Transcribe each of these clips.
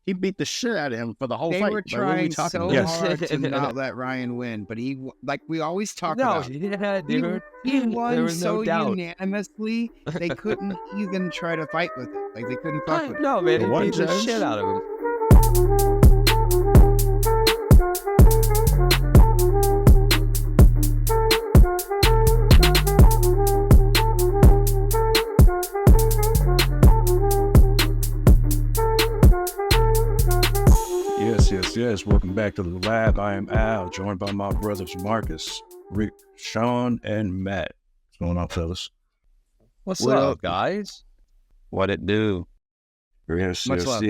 He beat the shit out of him for the whole They fight. were Like, what are trying we talking so about? hard to not let Ryan win, but he, like we always talk about, yeah, dude. he won There was so no doubt. unanimously, they couldn't even try to fight with it. Like, they couldn't fuck with it. No, man, he One beat the judge? shit out of him. Yes. Welcome back to the lab. I am Al, joined by my brothers Marcus, Rick, Sean, and Matt. What's going on, fellas? What's up, guys? What it do? Yes. Much love.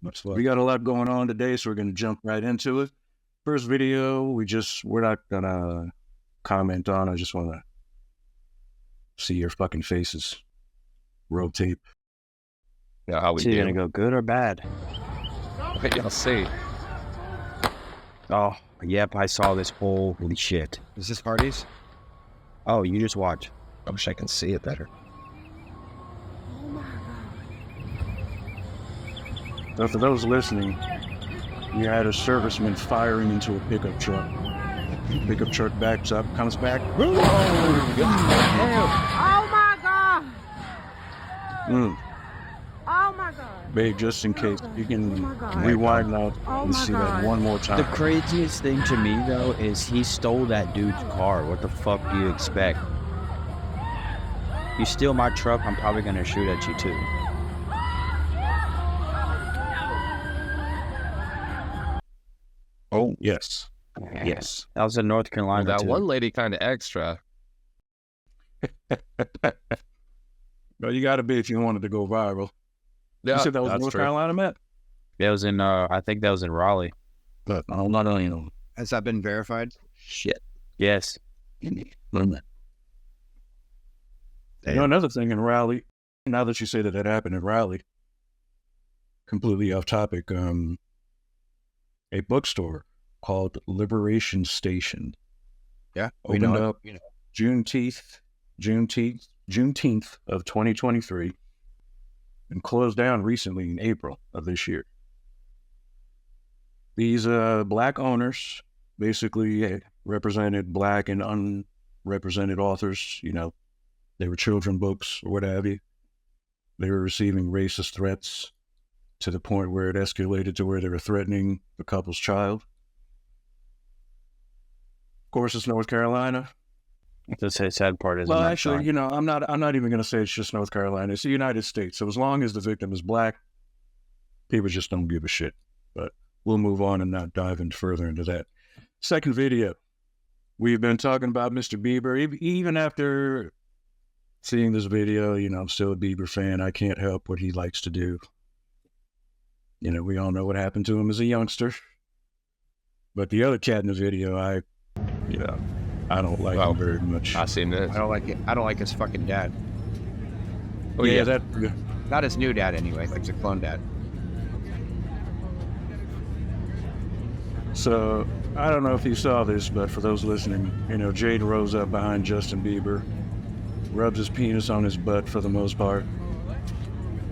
Much love. We got a lot going on today, so we're going to jump right into it. First video, we're not going to comment on. I just want to see your fucking faces. Roll tape. Yeah, how we Is he do. gonna go good or bad? I'll see. Oh, yep, I saw this. Holy shit. Is this Hardy's? Oh, you just watch. I wish I can see it better. So for those listening, we had a serviceman firing into a pickup truck. Pickup truck backs up, comes back. Oh my God! Oh my God! Babe, just in case, you can Oh my God. rewind now Oh and my see God. that one more The time. craziest thing to me, though, is he stole that dude's car. What the fuck do you expect? You steal my truck, I'm probably gonna shoot at you, too. Oh, yes. Yes. That was in North Carolina, That too. one lady kind of extra. Well, you got to be if you wanted to go viral. Yeah, You said that was that's North true. Carolina, Matt? That was in, I think that was in Raleigh. But I'm not on, you know. Has that been verified? Shit. Yes. You know, another thing in Raleigh, now that you say that happened in Raleigh, completely off topic, a bookstore called Liberation Station. Yeah, we opened up Juneteenth of 2023 and closed down recently in April of this year. These black owners basically represented black and unrepresented authors. You know, they were children books or what have you. They were receiving racist threats to the point where it escalated to where they were threatening the couple's child. Of course, it's North Carolina. The sad part is, Well, actually, you know, I'm not even going to say it's just North Carolina. It's the United States. So as long as the victim is black, people just don't give a shit. But we'll move on and not dive in further into that. Second video, we've been talking about Mr. Bieber. Even after seeing this video, you know, I'm still a Bieber fan. I can't help what he likes to do. You know, we all know what happened to him as a youngster. But the other cat in the video, I don't like him very much. I seen this. I don't like it. I don't like his fucking dad. Oh, yeah. that. Not his new dad, anyway. Like the clone dad. So I don't know if you saw this, but for those listening, you know, Jaden rose up behind Justin Bieber, rubs his penis on his butt for the most part,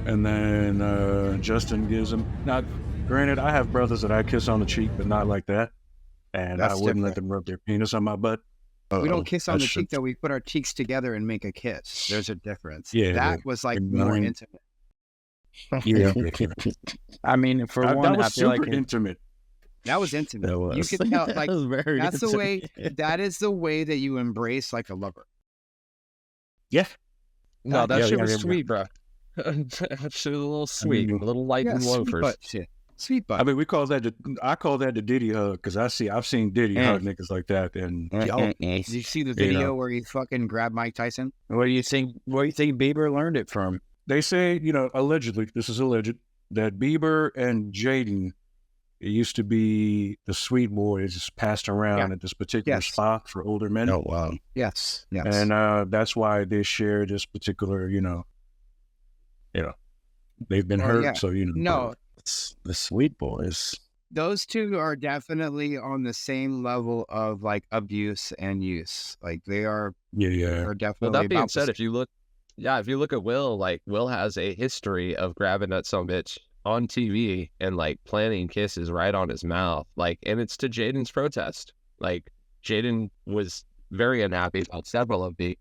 and then Justin gives him. Now, granted, I have brothers that I kiss on the cheek, but not like that, and That's I wouldn't let different. them rub their penis on my butt. We don't kiss on the That's cheek, though. We put our cheeks together and make a kiss. There's a difference. Yeah, That was like and more mine- intimate. Yeah, I mean, for that one, I was feel super like intimate. That was intimate. That was. You could tell, like, That was very that's the way, intimate. that is the way that you embrace like a lover. Yeah, No, that Yeah, shit yeah, was yeah. sweet, bro. That shit was a little sweet. mean, a little light and sweet loafers. butt shit. Sweet butt. I mean, I call that the Diddy hug because I've seen Diddy hug niggas like that, and Did you see the video where he fucking grabbed Mike Tyson? What do you think? Where do you think Bieber learned it from? they say, you know, allegedly, this is alleged, that Bieber and Jaden, it used to be the sweet boys passed around at this particular Yes. spot for older men. Oh wow! Yes. Yes. And that's why they share this particular, you know, they've been Well, hurt. yeah. So, you know, no, It's the sweet boys. those two are definitely on the same level of like abuse and use. Like they are yeah. are But definitely. that being about the said, if you look at Will, like Will has a history of grabbing that some bitch on TV and like planting kisses right on his mouth. Like, and it's to Jaden's protest. Like, Jaden was very unhappy about several of the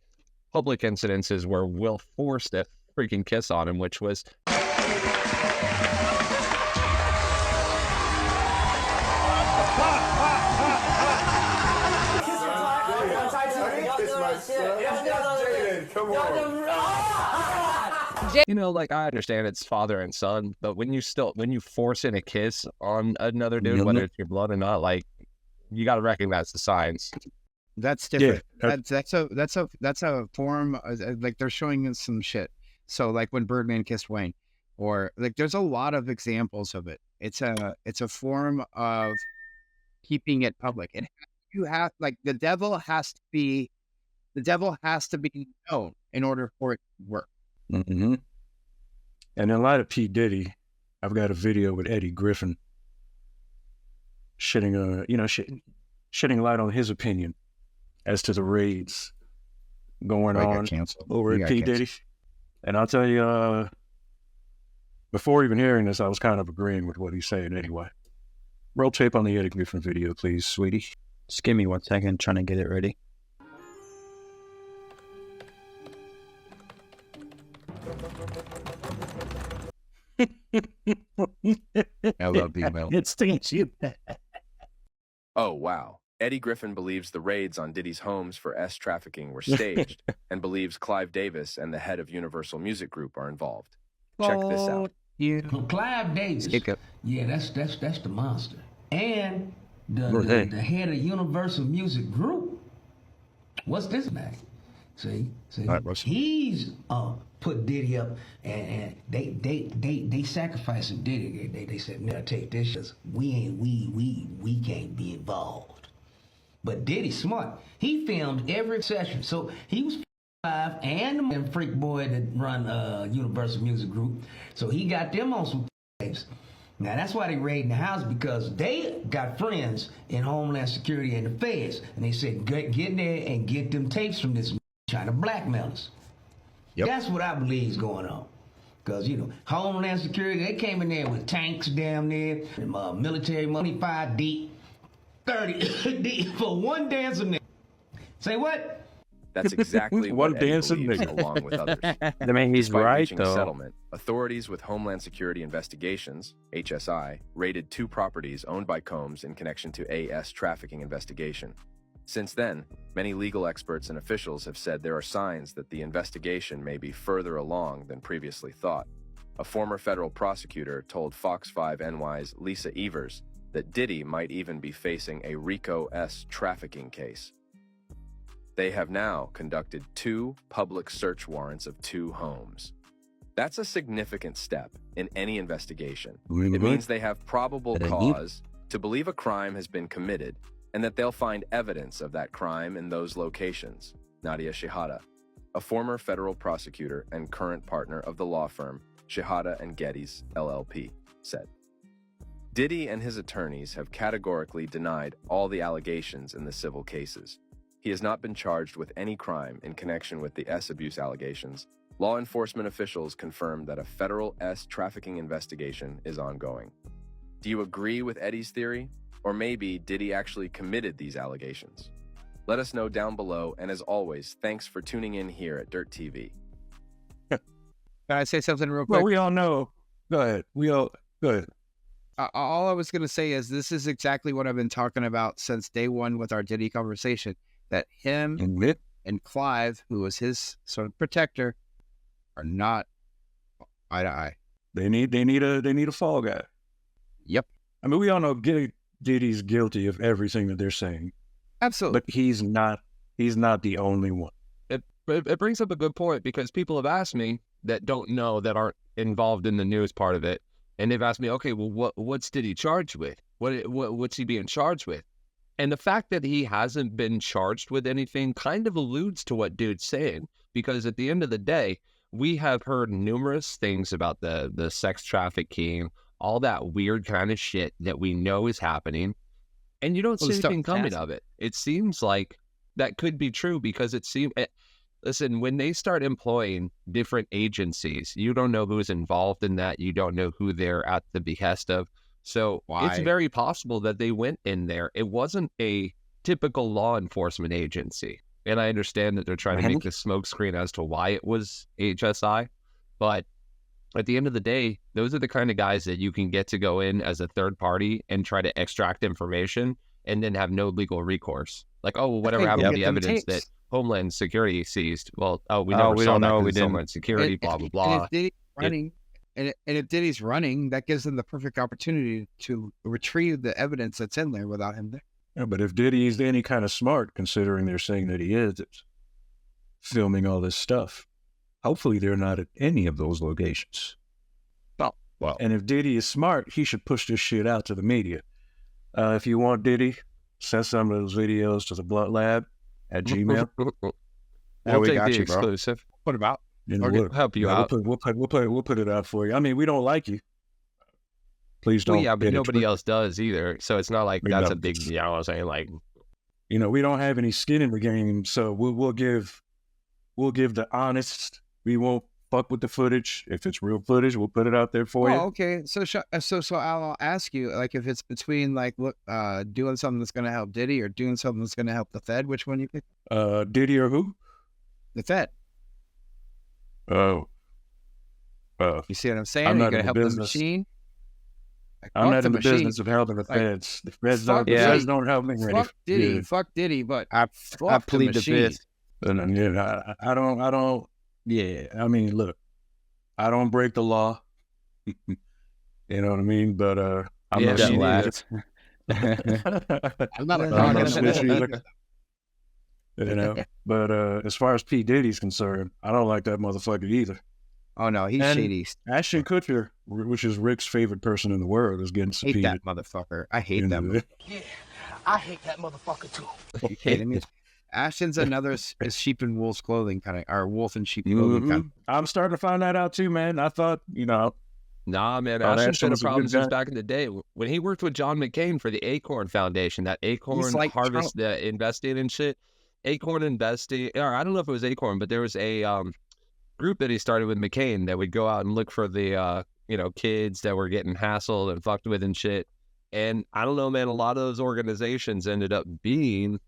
public incidences where Will forced a freaking kiss on him, which was you know, like, I understand it's father and son, but when you force in a kiss on another dude, whether it's your blood or not, like, you got to recognize the signs. That's different. Yeah. That's a form like they're showing us some shit. So like when Birdman kissed Wayne, or like there's a lot of examples of it. It's a form of keeping it public. And you have like the devil has to be known in order for it to work. Mm-hmm. And in light of P. Diddy, I've got a video with Eddie Griffin shedding light on his opinion as to the raids going on over at P. Diddy. And I'll tell you, before even hearing this, I was kind of agreeing with what he's saying anyway. Roll tape on the Eddie Griffin video, please, sweetie. Just give me 1 second, trying to get it ready. I love the email. It stings you. Oh, wow. Eddie Griffin believes the raids on Diddy's homes for S trafficking were staged and believes Clive Davis and the head of Universal Music Group are involved. Check this out. Well, Clive Davis, yeah, that's the monster. And the head of Universal Music Group, what's this man? See, he's put Diddy up, and they sacrificing Diddy. They said, "No, take this. We can't be involved." But Diddy's smart. He filmed every session, so he was Clive and the freak boy that run Universal Music Group. So he got them on some tapes. Now that's why they raiding the house, because they got friends in Homeland Security and the feds, and they said get in there and get them tapes from this trying to blackmail us. Yep. That's what I believe is going on. Because, you know, Homeland Security, they came in there with tanks down there, and, military money 5 deep, 30 deep for one dancing nigga. Say what? That's exactly One what Eddie dancing believes, nigga. along with others. I mean, he's Despite right, reaching a though. settlement, authorities with Homeland Security Investigations, HSI, raided 2 properties owned by Combs in connection to AS trafficking investigation. Since then, many legal experts and officials have said there are signs that the investigation may be further along than previously thought. A former federal prosecutor told Fox 5 NY's Lisa Evers that Diddy might even be facing a RICO S trafficking case. They have now conducted 2 public search warrants of 2 homes. That's a significant step in any investigation. It means they have probable cause to believe a crime has been committed and that they'll find evidence of that crime in those locations, Nadia Shihada, a former federal prosecutor and current partner of the law firm Shihada and Geddes, LLP, said. Diddy and his attorneys have categorically denied all the allegations in the civil cases. He has not been charged with any crime in connection with the S abuse allegations. Law enforcement officials confirmed that a federal S trafficking investigation is ongoing. Do you agree with Eddie's theory? Or maybe Diddy actually committed these allegations? Let us know down below, and as always, thanks for tuning in here at Dirt TV. Can I say something real quick? Well, we all know. Go ahead. Go ahead. All I was going to say is this is exactly what I've been talking about since day one with our Diddy conversation, that him and Clive, who was his sort of protector, are not eye to eye. They need a fall guy. Yep. I mean, we all know Diddy's guilty of everything that they're saying. Absolutely. But he's not the only one. It brings up a good point, because people have asked me that don't know, that aren't involved in the news part of it, and they've asked me, okay, well, what's Diddy charged with? What's he being charged with? And the fact that he hasn't been charged with anything kind of alludes to what dude's saying, because at the end of the day, we have heard numerous things about the sex trafficking, all that weird kind of shit that we know is happening, and you don't see anything coming of it. It seems like that could be true, because it seems Listen, when they start employing different agencies, you don't know who's involved in that. You don't know who they're at the behest of. So it's very possible that they went in there. It wasn't a typical law enforcement agency. And I understand that they're trying to make the smokescreen as to why it was HSI. But at the end of the day, those are the kind of guys that you can get to go in as a third party and try to extract information and then have no legal recourse. Like, oh, well, whatever happened to the evidence that Homeland Security seized? Well, we never saw don't that know. because We it's didn't. Homeland Security, blah, blah, blah. And if Diddy's running, that gives them the perfect opportunity to retrieve the evidence that's in there without him there. Yeah, but if Diddy is any kind of smart, considering they're saying that he is filming all this stuff, hopefully they're not at any of those locations. Well, and if Diddy is smart, he should push this shit out to the media. If you want Diddy, send some of those videos to thebluntlab at Gmail. We'll take the exclusive. What about? We'll help you out. We'll put it out for you. I mean, we don't like you. Please don't. Well, yeah, but nobody else does either. So it's not like that's a big deal. You know what I'm saying? Like, we don't have any skin in the game, so we'll give the honest. We won't fuck with the footage. If it's real footage, we'll put it out there for you. Okay. So I'll ask you, like, if it's between doing something that's going to help Diddy or doing something that's going to help the Fed, which one you pick? Diddy or who? The Fed. Oh. You see what I'm saying? I'm You're not going in to the help business. the machine. I'm not in the business of helping the Feds. The Feds don't help me. Fuck Diddy. Fuck Diddy. But I plead the fifth. I don't. Yeah, I mean, look, I don't break the law. You know what I mean? But I'm not snitch either. But as far as P. Diddy's concerned, I don't like that motherfucker either. Oh no, he's shady. Ashton Kutcher, which is Rick's favorite person in the world, is getting subpoenaed. I hate that motherfucker. I hate that. Yeah, I hate that motherfucker too. Are you kidding me? Ashton's another is sheep in wolf's clothing kind of, or wolf in sheep clothing kind of. I'm starting to find that out too, man. I thought, Nah, man, Ashton's been a problem since back in the day. When he worked with John McCain for the Acorn Foundation, that Acorn Harvest investing and shit. Acorn investing, or I don't know if it was Acorn, but there was a group that he started with McCain that would go out and look for the, kids that were getting hassled and fucked with and shit. And I don't know, man, a lot of those organizations ended up being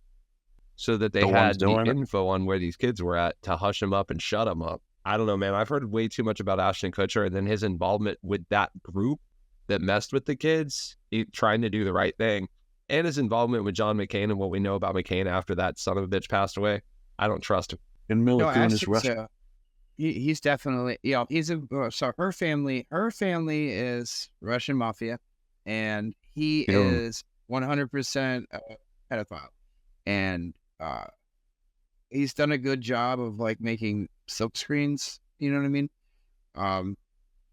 so that they had the info on where these kids were at to hush them up and shut them up. I don't know, man. I've heard way too much about Ashton Kutcher and then his involvement with that group that messed with the kids, trying to do the right thing, and his involvement with John McCain and what we know about McCain after that son of a bitch passed away. I don't trust him. And Milliken is Russian. He's definitely, so her family is Russian mafia, and he is 100% pedophile. And he's done a good job of making silk screens, you know what I mean?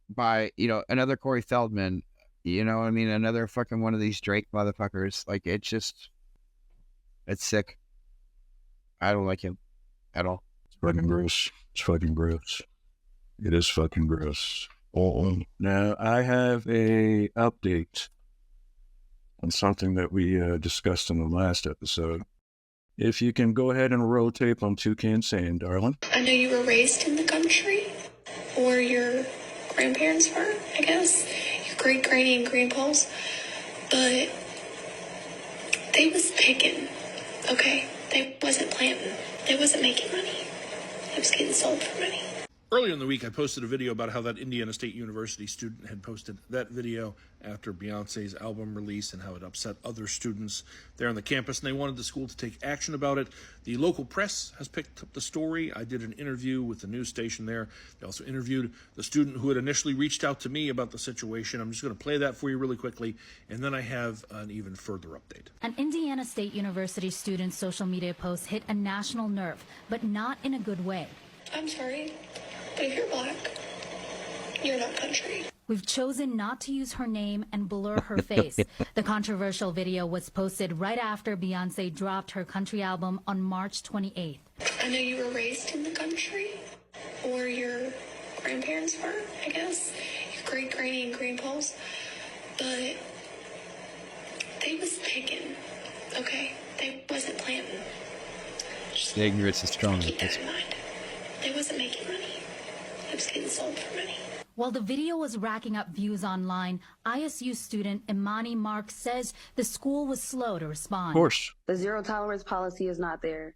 By, another Corey Feldman, you know what I mean? Another fucking one of these Drake motherfuckers. It's sick. I don't like him at all. It's fucking gross. It's fucking gross. It is fucking gross. Now, I have a update on something that we discussed in the last episode. If you can go ahead and roll tape on Toucan Sand, darling. I know you were raised in the country, or your grandparents were, I guess. Your great-granny and grandpas. But they was picking, okay? They wasn't planting. They wasn't making money. They was getting sold for money. Earlier in the week, I posted a video about how that Indiana State University student had posted that video after Beyonce's album release and how it upset other students there on the campus, and they wanted the school to take action about it. The local press has picked up the story. I did an interview with the news station there. They also interviewed the student who had initially reached out to me about the situation. I'm just going to play that for you really quickly, and then I have an even further update. An Indiana State University student's social media post hit a national nerve, but not in a good way. I'm sorry, but if you're black, you're not country. We've chosen not to use her name and blur her face. The controversial video was posted right after Beyonce dropped her country album on March 28th. I know you were raised in the country, or your grandparents were, I guess. Your great-granny and grandpas. But they was picking, okay? They wasn't planting. Ignorance is strong. Keep that in mind. While the video was racking up views online, ISU student Imani Mark says the school was slow to respond. Of course. The zero tolerance policy is not there.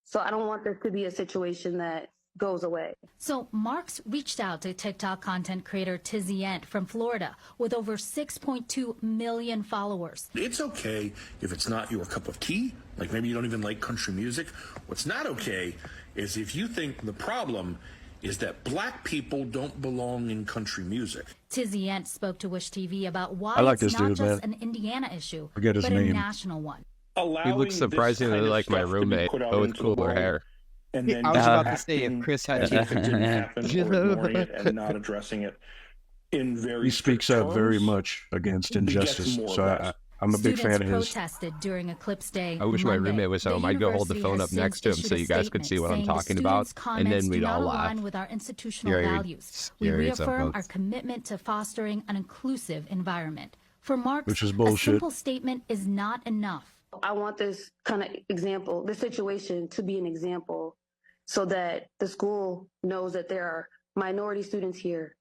So I don't want this to be a situation that goes away. So Marks reached out to TikTok content creator Tizzy Ent from Florida with over 6.2 million followers. It's okay if it's not your cup of tea, like maybe you don't even like country music. What's not okay is if you think the problem is that black people don't belong in country music. Tizzy Ent spoke to Wish TV about why like it's this not dude, just man. an Indiana issue, Forget his but name. a national one. He looks surprisingly like my roommate, but with cooler hair. And then I was about to say, if Chris had as if it didn't happen, or ignoring it and not addressing it in very He speaks strict out very terms, much against begets injustice. more So of that. I'm a big fan of Students his. protested during Eclipse Day. I wish my Monday. roommate was home. The I'd go hold the university phone has up next to him since so you issued a guys could see what I'm statement talking saying about, the and then students' we'd comments all do not laugh. align with our institutional Scary- values. We scary as reaffirm both. our commitment to fostering an inclusive environment. For Marx, Which is a bullshit. simple statement is not enough. I want this kind of example, this situation to be an example so that the school knows that there are minority students here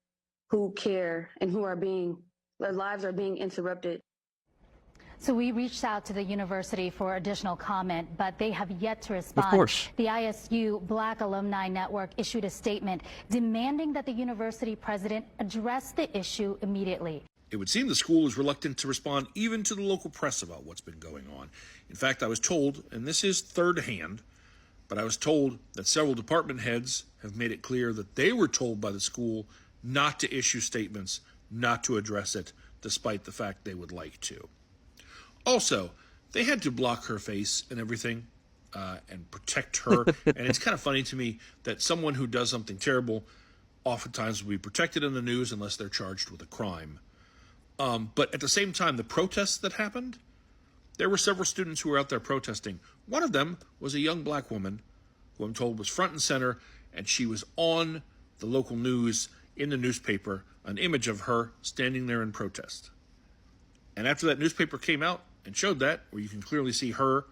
who care and their lives are being interrupted. So we reached out to the university for additional comment, but they have yet to respond. Of course. The ISU Black Alumni Network issued a statement demanding that the university president address the issue immediately. It would seem the school is reluctant to respond even to the local press about what's been going on. In fact, I was told, and this is third hand, but I was told that several department heads have made it clear that they were told by the school not to issue statements, not to address it, despite the fact they would like to. Also, they had to block her face and everything and protect her. And it's kind of funny to me that someone who does something terrible oftentimes will be protected in the news unless they're charged with a crime. But at the same time, the protests that happened, there were several students who were out there protesting. One of them was a young black woman who I'm told was front and center, and she was on the local news in the newspaper, an image of her standing there in protest. And after that newspaper came out and showed that, where you can clearly see her,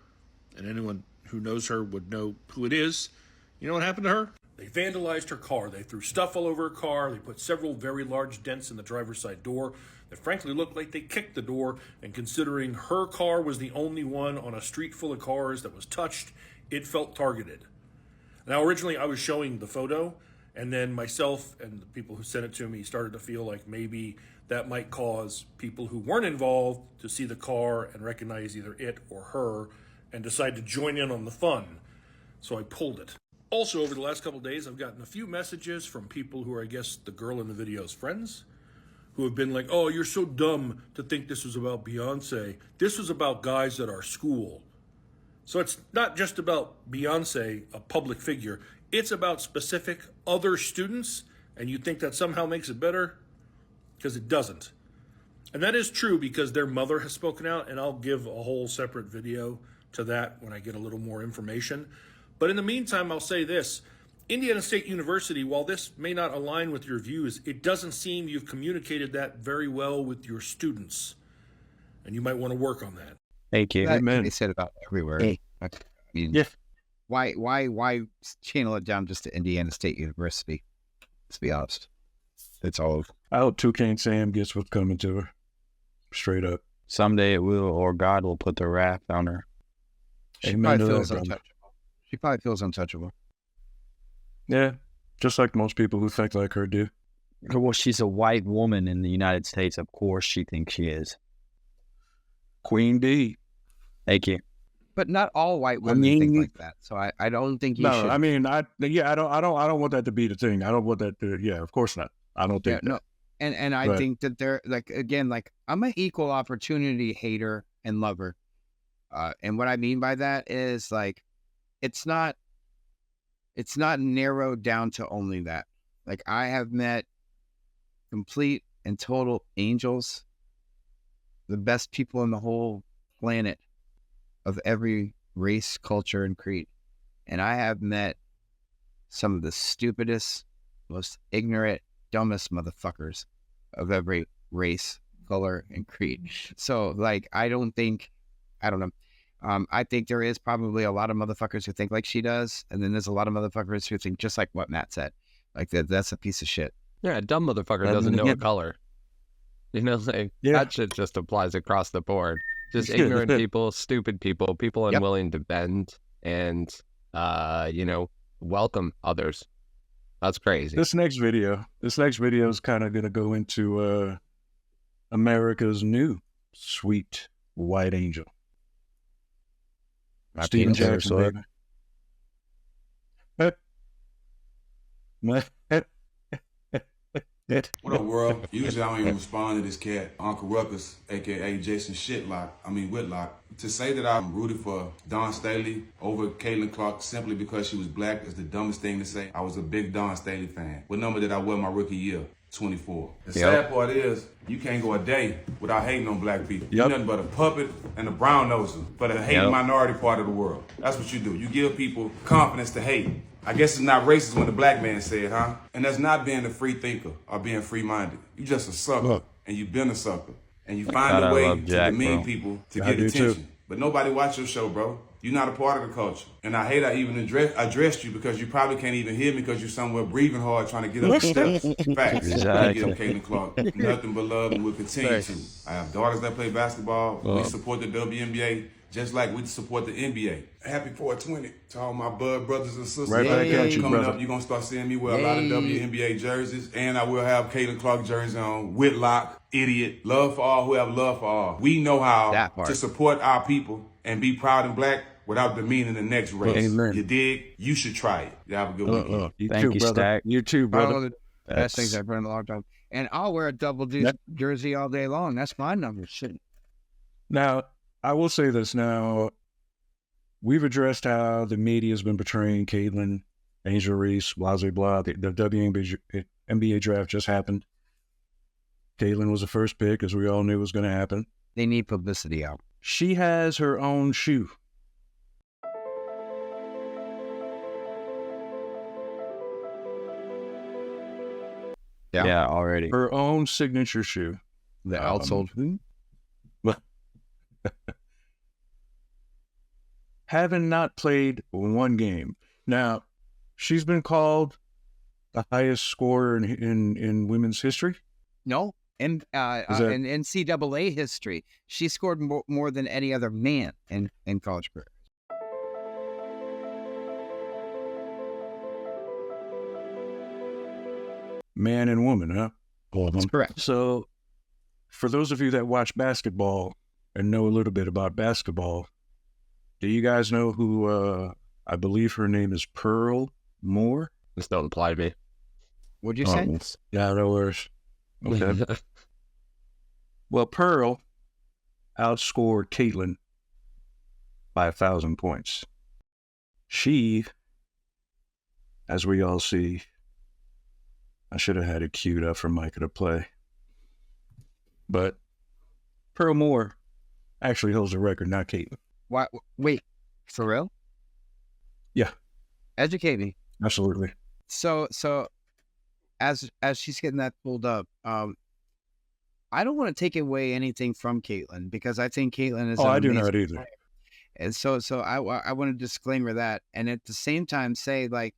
and anyone who knows her would know who it is, you know what happened to her? They vandalized her car. They threw stuff all over her car. They put several very large dents in the driver's side door that frankly looked like they kicked the door. And considering her car was the only one on a street full of cars that was touched, it felt targeted. Now, originally I was showing the photo, and then myself and the people who sent it to me started to feel like maybe that might cause people who weren't involved to see the car and recognize either it or her and decide to join in on the fun. So I pulled it. Also, over the last couple of days, I've gotten a few messages from people who are, I guess, the girl in the video's friends, who have been like, oh, you're so dumb to think this was about Beyonce. This was about guys at our school. So it's not just about Beyonce, a public figure. It's about specific other students, and you think that somehow makes it better? Because it doesn't. And that is true because their mother has spoken out, and I'll give a whole separate video to that when I get a little more information. But in the meantime, I'll say this. Indiana State University, while this may not align with your views, it doesn't seem you've communicated that very well with your students. And you might want to work on that. Thank you. That Amen. can be said about everywhere. Hey. I mean, Yeah. why channel it down just to Indiana State University? Let's be honest. It's all. I hope Toucan Sam gets what's coming to her. Straight up. Someday it will, or God will put the wrath on her. She Amen probably to feels that, brother. untouchable. She probably feels untouchable. Yeah. Just like most people who think like her do. Well, she's a white woman in the United States. Of course she thinks she is. Queen D. Thank you. But not all white women think like that. So I don't think you should. No, I mean, I don't want that to be the thing. I don't want that to, of course not. I don't think no. And I think that they're like, again, like I'm an equal opportunity hater and lover. And what I mean by that is like, it's not narrowed down to only that. Like I have met complete and total angels, the best people in the whole planet of every race, culture, and creed. And I have met some of the stupidest, most ignorant, dumbest motherfuckers of every race, color, and creed. So like, I don't know. I think there is probably a lot of motherfuckers who think like she does. And then there's a lot of motherfuckers who think just like what Matt said, like that's a piece of shit. Yeah, a dumb motherfucker doesn't know a color. You know, like, that shit just applies across the board. Just ignorant people, stupid people, people unwilling to bend and, you know, welcome others. That's crazy. This next video is kind of going to go into America's new sweet white angel. Steven Jackson, baby. What up, world? Usually I don't even respond to this cat, Uncle Ruckus, a.k.a. Jason Whitlock. To say that I'm rooted for Dawn Staley over Caitlin Clark simply because she was black is the dumbest thing to say. I was a big Dawn Staley fan. What number did I wear my rookie year? 24. The sad part is, you can't go a day without hating on black people. You're nothing but a puppet and a brown noser for the hating minority part of the world. That's what you do. You give people confidence to hate. I guess it's not racist when the black man said, huh? And that's not being a free thinker or being free-minded. You just a sucker, and you've been a sucker. And you find a way to demean people to get attention. But nobody watch your show, bro. You're not a part of the culture. And I hate I even addressed you because you probably can't even hear me because you're somewhere breathing hard trying to get up the steps. Facts. Exactly. Get up Caitlin Clark. Nothing but love, and we'll continue to. I have daughters that play basketball. We support the WNBA just like we support the NBA. Happy 420 to all my bud brothers and sisters. Right back at you, coming brother. up, you're going to start seeing me wear a lot of WNBA jerseys. And I will have Caitlin Clark jersey on. Whitlock, idiot. Love for all who have love for all. We know how to support our people and be proud and black without demeaning the next race. Amen. You dig? You should try it. You have a good weekend. Thank you, brother. Stack. You too, brother. One of the best things I've heard in a long time. And I'll wear a double jersey all day long. That's my number. Shit. Now, I will say this now. We've addressed how the media has been portraying Caitlin, Angel Reese, blah, blah, blah. The WNBA draft just happened. Caitlin was the first pick, as we all knew was going to happen. They need publicity out. She has her own shoe. Yeah, already. Her own signature shoe. The outsold who? Having not played one game. Now, she's been called the highest scorer in women's history. No, in NCAA history, she scored more than any other man in college career. Man and woman, huh? That's correct. So, for those of you that watch basketball and know a little bit about basketball, do you guys know who, I believe her name is Pearl Moore? This don't apply to me. What'd you say? Yeah, no worries. Okay. Well, Pearl outscored Caitlin by 1,000 points. She, as we all see, I should have had it queued up for Micah to play. But Pearl Moore actually holds the record, not Caitlin. Why? Wait, for real? Yeah. Educate me. Absolutely. So as she's getting that pulled up, I don't want to take away anything from Caitlin because I think Caitlin is. I do not either. Player. And so I want to disclaimer that, and at the same time say, like,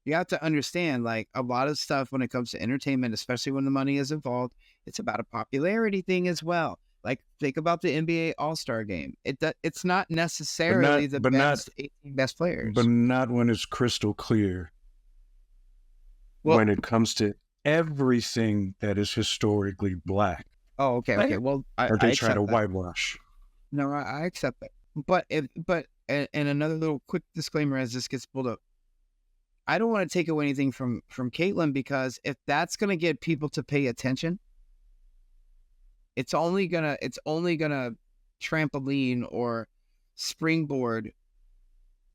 you have to understand, like, a lot of stuff when it comes to entertainment, especially when the money is involved, it's about a popularity thing as well. Like, think about the NBA All-Star game. It's not necessarily the best 18 best players. But not when it's crystal clear. Well, when it comes to everything that is historically black. Oh, okay, okay. Well, or they try to whitewash. No, I accept that. But and another little quick disclaimer as this gets pulled up. I don't want to take away anything from Caitlin because if that's gonna get people to pay attention, it's only gonna trampoline or springboard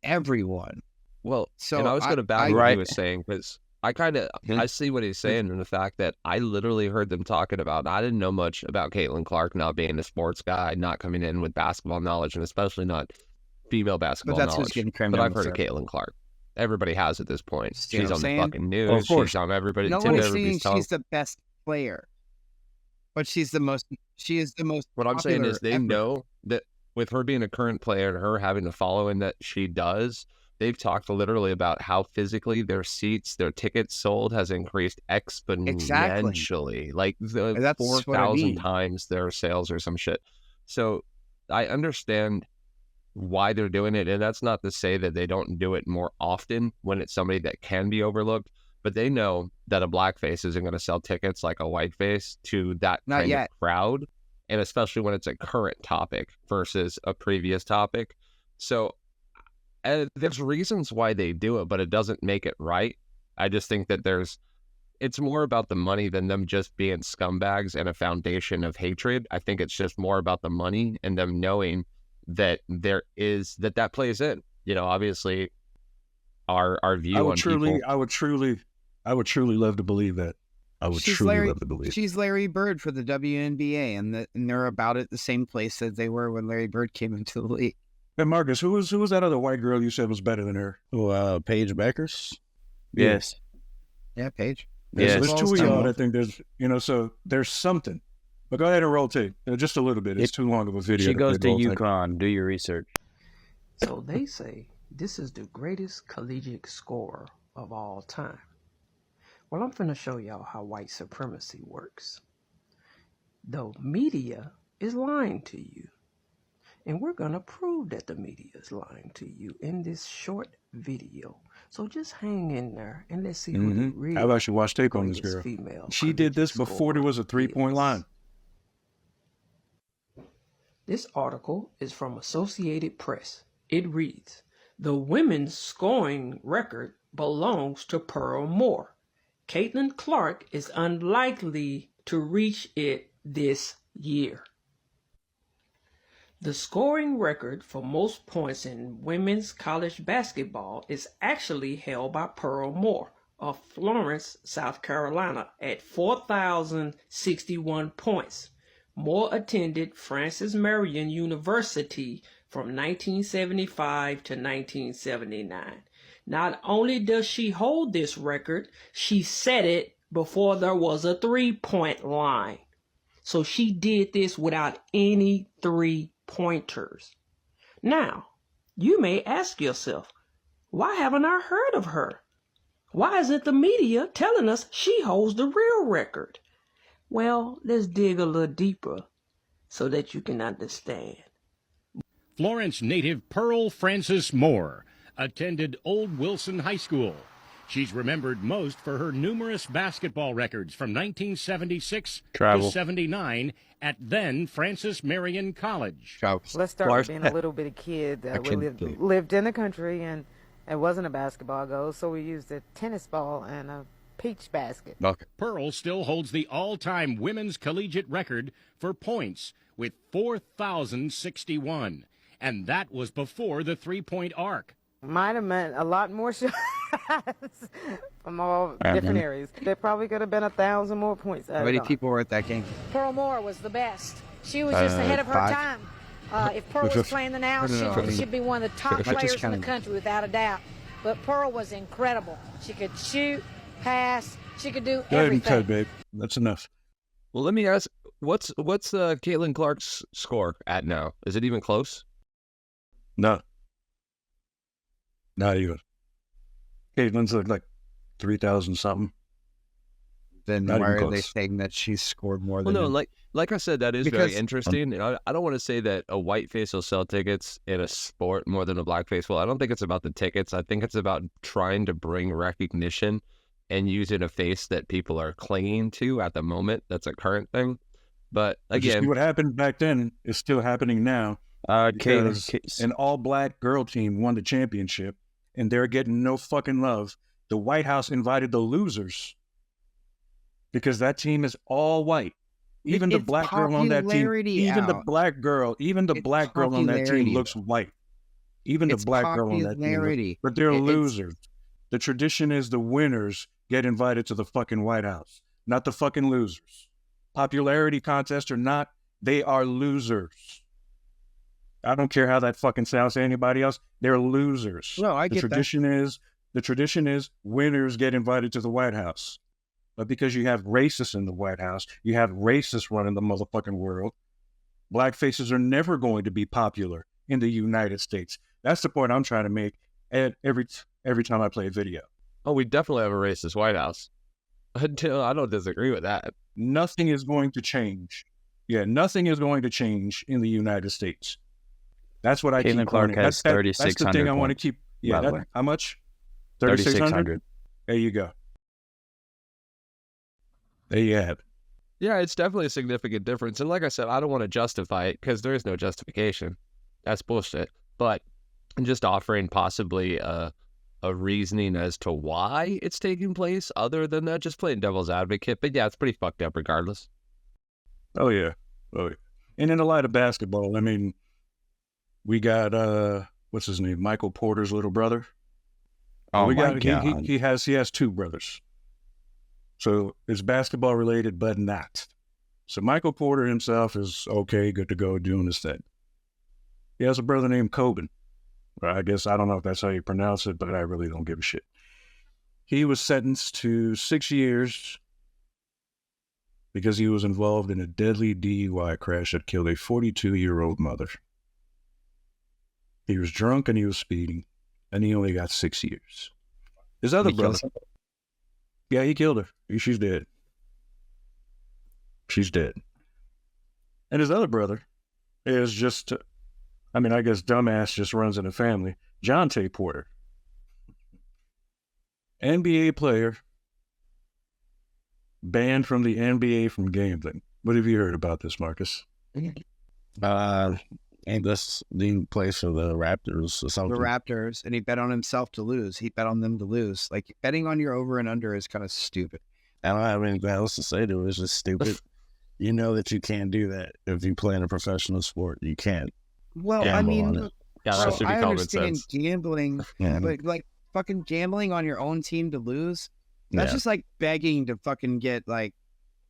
everyone. Well, so and I was going to back what he was saying because I see what he's saying in the fact that I literally heard them talking about. I didn't know much about Caitlin Clark not being a sports guy, not coming in with basketball knowledge, and especially not female basketball knowledge. But I've heard of Caitlin Clark. Everybody has at this point. She's on the fucking news. She's on everybody. No one's saying she's the best player, but she is the most. What I'm saying is they know that with her being a current player and her having the following that she does, they've talked literally about how physically their seats, their tickets sold has increased exponentially. Like the 4,000 times their sales or some shit. So I understand why they're doing it. And that's not to say that they don't do it more often when it's somebody that can be overlooked. But they know that a blackface isn't going to sell tickets like a white face to that kind of crowd. And especially when it's a current topic versus a previous topic. So there's reasons why they do it, but it doesn't make it right. I just think that it's more about the money than them just being scumbags and a foundation of hatred. I think it's just more about the money and them knowing that that plays in. You know, obviously our view on people. I would truly love to believe that. I would truly love to believe. She's Larry Bird for the WNBA, and they're about at the same place that they were when Larry Bird came into the league. And Marcus, who was that other white girl you said was better than her? Oh, Paige Beckers. Yes. Yeah, Paige. There's two of y'all that think so there's something. But go ahead and rotate just a little bit. It's too long of a video. She goes to UConn. Do your research. So they say this is the greatest collegiate scorer of all time. Well, I'm finna show y'all how white supremacy works. The media is lying to you. And we're gonna prove that the media is lying to you in this short video. So just hang in there and let's see who the real I've actually watched tape on this girl. She did this before there was a 3-point line. This article is from Associated Press. It reads, "The women's scoring record belongs to Pearl Moore. Caitlin Clark is unlikely to reach it this year." The scoring record for most points in women's college basketball is actually held by Pearl Moore of Florence, South Carolina, at 4,061 points. Moore attended Francis Marion University from 1975 to 1979. Not only does she hold this record, she set it before there was a 3-point line. So she did this without any 3-pointers. Now, you may ask yourself, why haven't I heard of her? Why isn't the media telling us she holds the real record? Well, let's dig a little deeper so that you can understand. Florence native Pearl Frances Moore attended Old Wilson High School. She's remembered most for her numerous basketball records from 1976 to 79 at then Francis Marion College. Let's start with being a little bitty kid that lived in the country, and it wasn't a basketball goal, so we used a tennis ball and a peach basket. Okay. Pearl still holds the all-time women's collegiate record for points with 4,061, and that was before the 3-point arc. Might have meant a lot more shots from all different areas. There probably could have been 1,000 more points. How many people were at that game? Pearl Moore was the best. She was just ahead of her time. If Pearl was playing the now, she'd be one of the top players in the country without a doubt. But Pearl was incredible. She could shoot, pass, she could do everything. Go ahead and cut, babe. That's enough. Well, let me ask, what's Caitlin Clark's score at now? Is it even close? No. Not even. Caitlin's like 3,000 something. Then why are they saying that she's scored more than him? Like I said, that is very interesting. I don't want to say that a white face will sell tickets in a sport more than a black face will. I don't think it's about the tickets. I think it's about trying to bring recognition and using a face that people are clinging to at the moment. That's a current thing. But again, what happened back then is still happening now. Because an all-black girl team won the championship, and they're getting no fucking love. The White House invited the losers because that team is all white. Even the black girl on that team, even the black girl on that team looks white. Even the black girl on that team, but they're losers. The tradition is the winners get invited to the fucking White House, not the fucking losers. Popularity contest or not, they are losers. I don't care how that fucking sounds to anybody else. They're losers. No, I get that. The tradition is winners get invited to the White House. But because you have racists in the White House, you have racists running the motherfucking world, black faces are never going to be popular in the United States. That's the point I'm trying to make. And every time I play video. Oh, we definitely have a racist White House. I don't disagree with that. Nothing is going to change. Yeah, nothing is going to change in the United States. That's what I keep Clark learning. has That's the thing I want to keep. Yeah, how much? 3,600. There you go. There you have it. Yeah, it's definitely a significant difference. And like I said, I don't want to justify it because there is no justification. That's bullshit. But I'm just offering possibly a reasoning as to why it's taking place other than that, just playing devil's advocate. But yeah, it's pretty fucked up regardless. Oh, yeah. And in the light of basketball, I mean, we got, what's his name? Michael Porter's little brother. Oh, my God. He has 2 brothers. So it's basketball related, but not. So Michael Porter himself is okay, good to go, doing his thing. He has a brother named Coben. I guess, I don't know if that's how you pronounce it, but I really don't give a shit. He was sentenced to 6 years because he was involved in a deadly DUI crash that killed a 42-year-old mother. He was drunk and he was speeding, and he only got 6 years. His other brother, yeah, he killed her. She's dead. She's dead. And his other brother is just, I guess dumbass just runs in the family. Jonte Porter. NBA player, banned from the NBA from gambling. What have you heard about this, Marcus? And this the place for the Raptors or something. The Raptors, and he bet on himself to lose. He bet on them to lose. Like, betting on your over and under is kind of stupid. I don't have anything else to say to it. It's just stupid. You know that you can't do that if you play in a professional sport. You can't. Well, I mean, I understand gambling, but like fucking gambling on your own team to lose, that's just like begging to fucking get like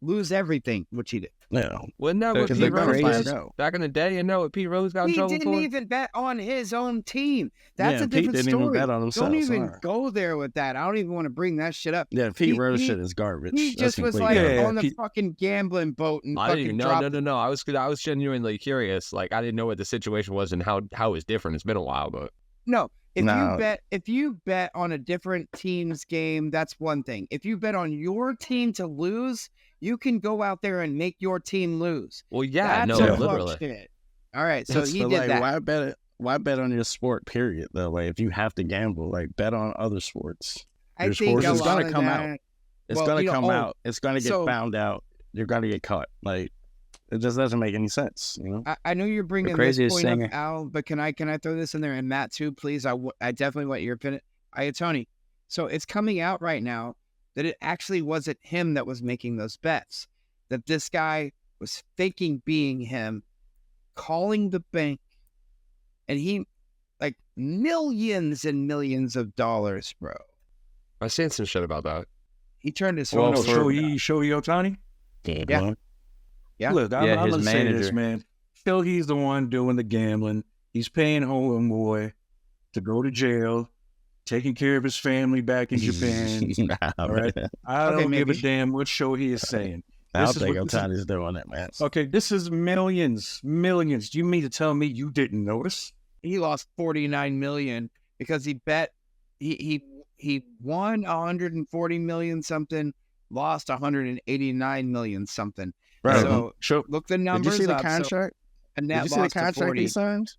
lose everything, which he did. Yeah. Wasn't that what Pete Rose did back in the day? And know what Pete Rose got in trouble for? He didn't even bet on his own team. That's a different Pete story. Even bet on himself. Don't even go there with that. I don't even want to bring that shit up. Yeah, Pete Rose shit is garbage. He just was like on the fucking gambling boat and I didn't No. I was genuinely curious. Like, I didn't know what the situation was and how it's different. It's been a while, but no. If you bet on a different team's game, that's one thing. If you bet on your team to lose, you can go out there and make your team lose. Well, yeah, that's literally. Shit. All right, so he did that. Why bet on your sport? Period. Though, like, if you have to gamble, like, bet on other sports. I think it's gonna come out. It's gonna come out. It's gonna get found out. You're gonna get caught. Like, it just doesn't make any sense, you know. I know you're bringing this point up, Al, but can I throw this in there? And Matt too, please. I definitely want your opinion. Tony. So it's coming out right now that it actually wasn't him that was making those bets. That this guy was faking being him, calling the bank, and he like millions and millions of dollars, bro. I seen some shit about that. He turned his phone over. Shohei Ohtani? Yeah. Yeah. Look, I'm going to say this, man. Shohei's the one doing the gambling. He's paying homeboy to go to jail, taking care of his family back in Japan. All right. I don't give a damn what Shohei is saying. I don't think Ohtani's doing it, man. Okay, this is millions. Do you mean to tell me you didn't notice? He lost $49 million because he bet he won 140 million something, lost 189 million something. Bro, so look the numbers. Did you see the up, contract? So, and that Did you see the contract he signed?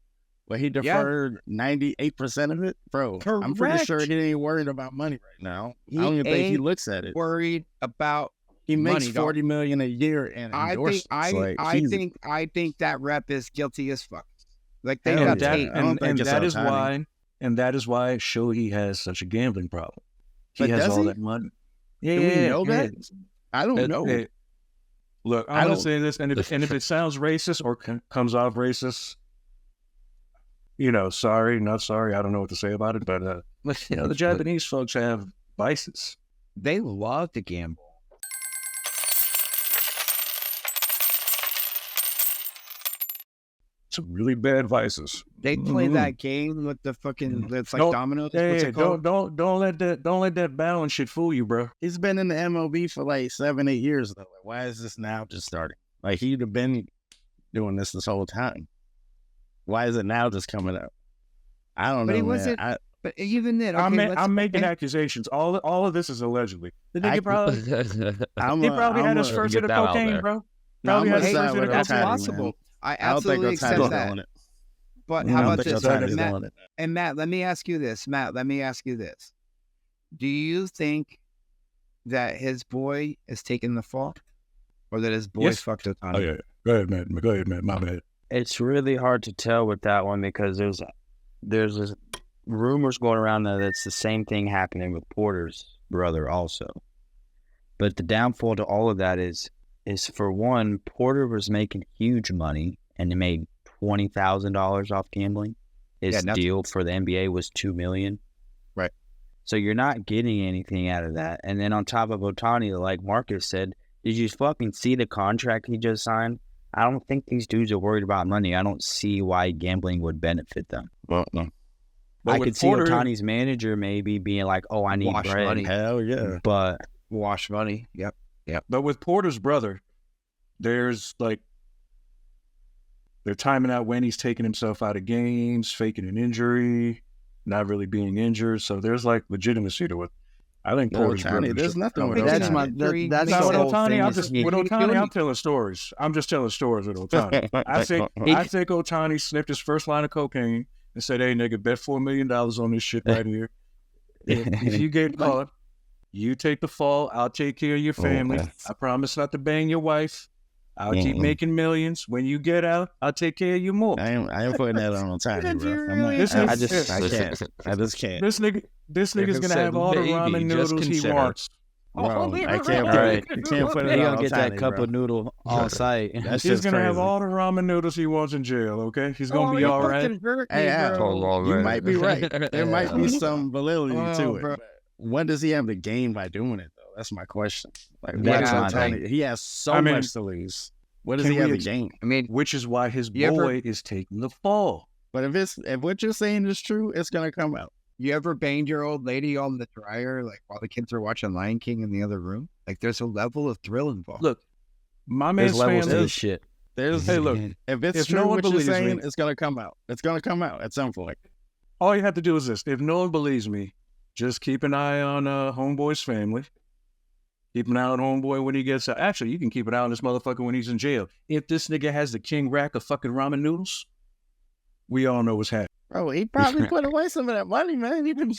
Well, he deferred 98% of it, bro. Correct. I'm pretty sure he ain't worried about money right now. I don't even think he looks at it. Worried about he makes money, $40 million a year in endorsements. I think that rep is guilty as fuck. Like they got tape. And that is why Shohei has such a gambling problem. He has all that money. Yeah, do we know that? I don't know. Look, I'm going to say this, and if it sounds racist or comes off racist, sorry, not sorry. I don't know what to say about it, but the Japanese folks have vices. They love to gamble. Some really bad vices. They play that game with the fucking. It's like dominoes. Yeah, don't let that balance shit fool you, bro. He's been in the MLB for like 7-8 years though. Like, why is this now just starting? Like, he'd have been doing this whole time. Why is it now just coming up? I don't know. But he wasn't. But even then, okay, I'm making accusations. All of this is allegedly. The nigga he probably had his first hit of cocaine, bro. Probably had his first hit of cocaine. That's possible. I absolutely accept that. But how about this, Matt? And Matt, let me ask you this. Do you think that his boy is taking the fall, or that his boy fucked Ohtani? Oh yeah. Go ahead, Matt. My bad. It's really hard to tell with that one because there's rumors going around that it's the same thing happening with Porter's brother also. But the downfall to all of that is for one, Porter was making huge money and he made $20,000 off gambling. His deal for the NBA was $2 million. Right. So you're not getting anything out of that. And then on top of Ohtani, like Marcus said, did you fucking see the contract he just signed? I don't think these dudes are worried about money. I don't see why gambling would benefit them. Well, no. I could see Ohtani's manager maybe being like, "Oh, I need bread." Money. Hell yeah. But wash money. Yep. But with Porter's brother, there's like they're timing out when he's taking himself out of games, faking an injury, not really being injured. So there's like legitimacy to it. I think Porter's brother. There's nothing with Ohtani. That's not with Ohtani. I'm telling stories. I'm just telling stories with Ohtani. I think Ohtani sniffed his first line of cocaine and said, "Hey, nigga, bet $4 million on this shit right here. If you get caught, you take the fall. I'll take care of your family. I promise not to bang your wife. I'll keep making millions. When you get out, I'll take care of you more." I ain't putting that on Ohtani, bro. I just can't. This nigga's gonna have all the ramen noodles he wants. Bro, I can't put it on Ohtani. He gonna get that cup of noodle on site. He's gonna have all the ramen noodles he wants in jail. Okay, he's gonna be all right. Hey, you might be right. There might be some validity to it. Bro. What does he have to gain by doing it, though? That's my question. Like, he has so much to lose. What does he have to gain? I mean, which is why his boy is taking the fall. But if what you're saying is true, it's gonna come out. You ever banged your old lady on the dryer, like while the kids are watching Lion King in the other room? Like, there's a level of thrill involved. Look, my man's levels family. to this shit. Hey, look, if true what you're saying, it's gonna come out. It's gonna come out at some point. All you have to do is this: if no one believes me, just keep an eye on Homeboy's family. Keep an eye on Homeboy when he gets out. Actually, you can keep an eye on this motherfucker when he's in jail. If this nigga has the king rack of fucking ramen noodles, we all know what's happening. Bro, he probably put away some of that money, man. He been doing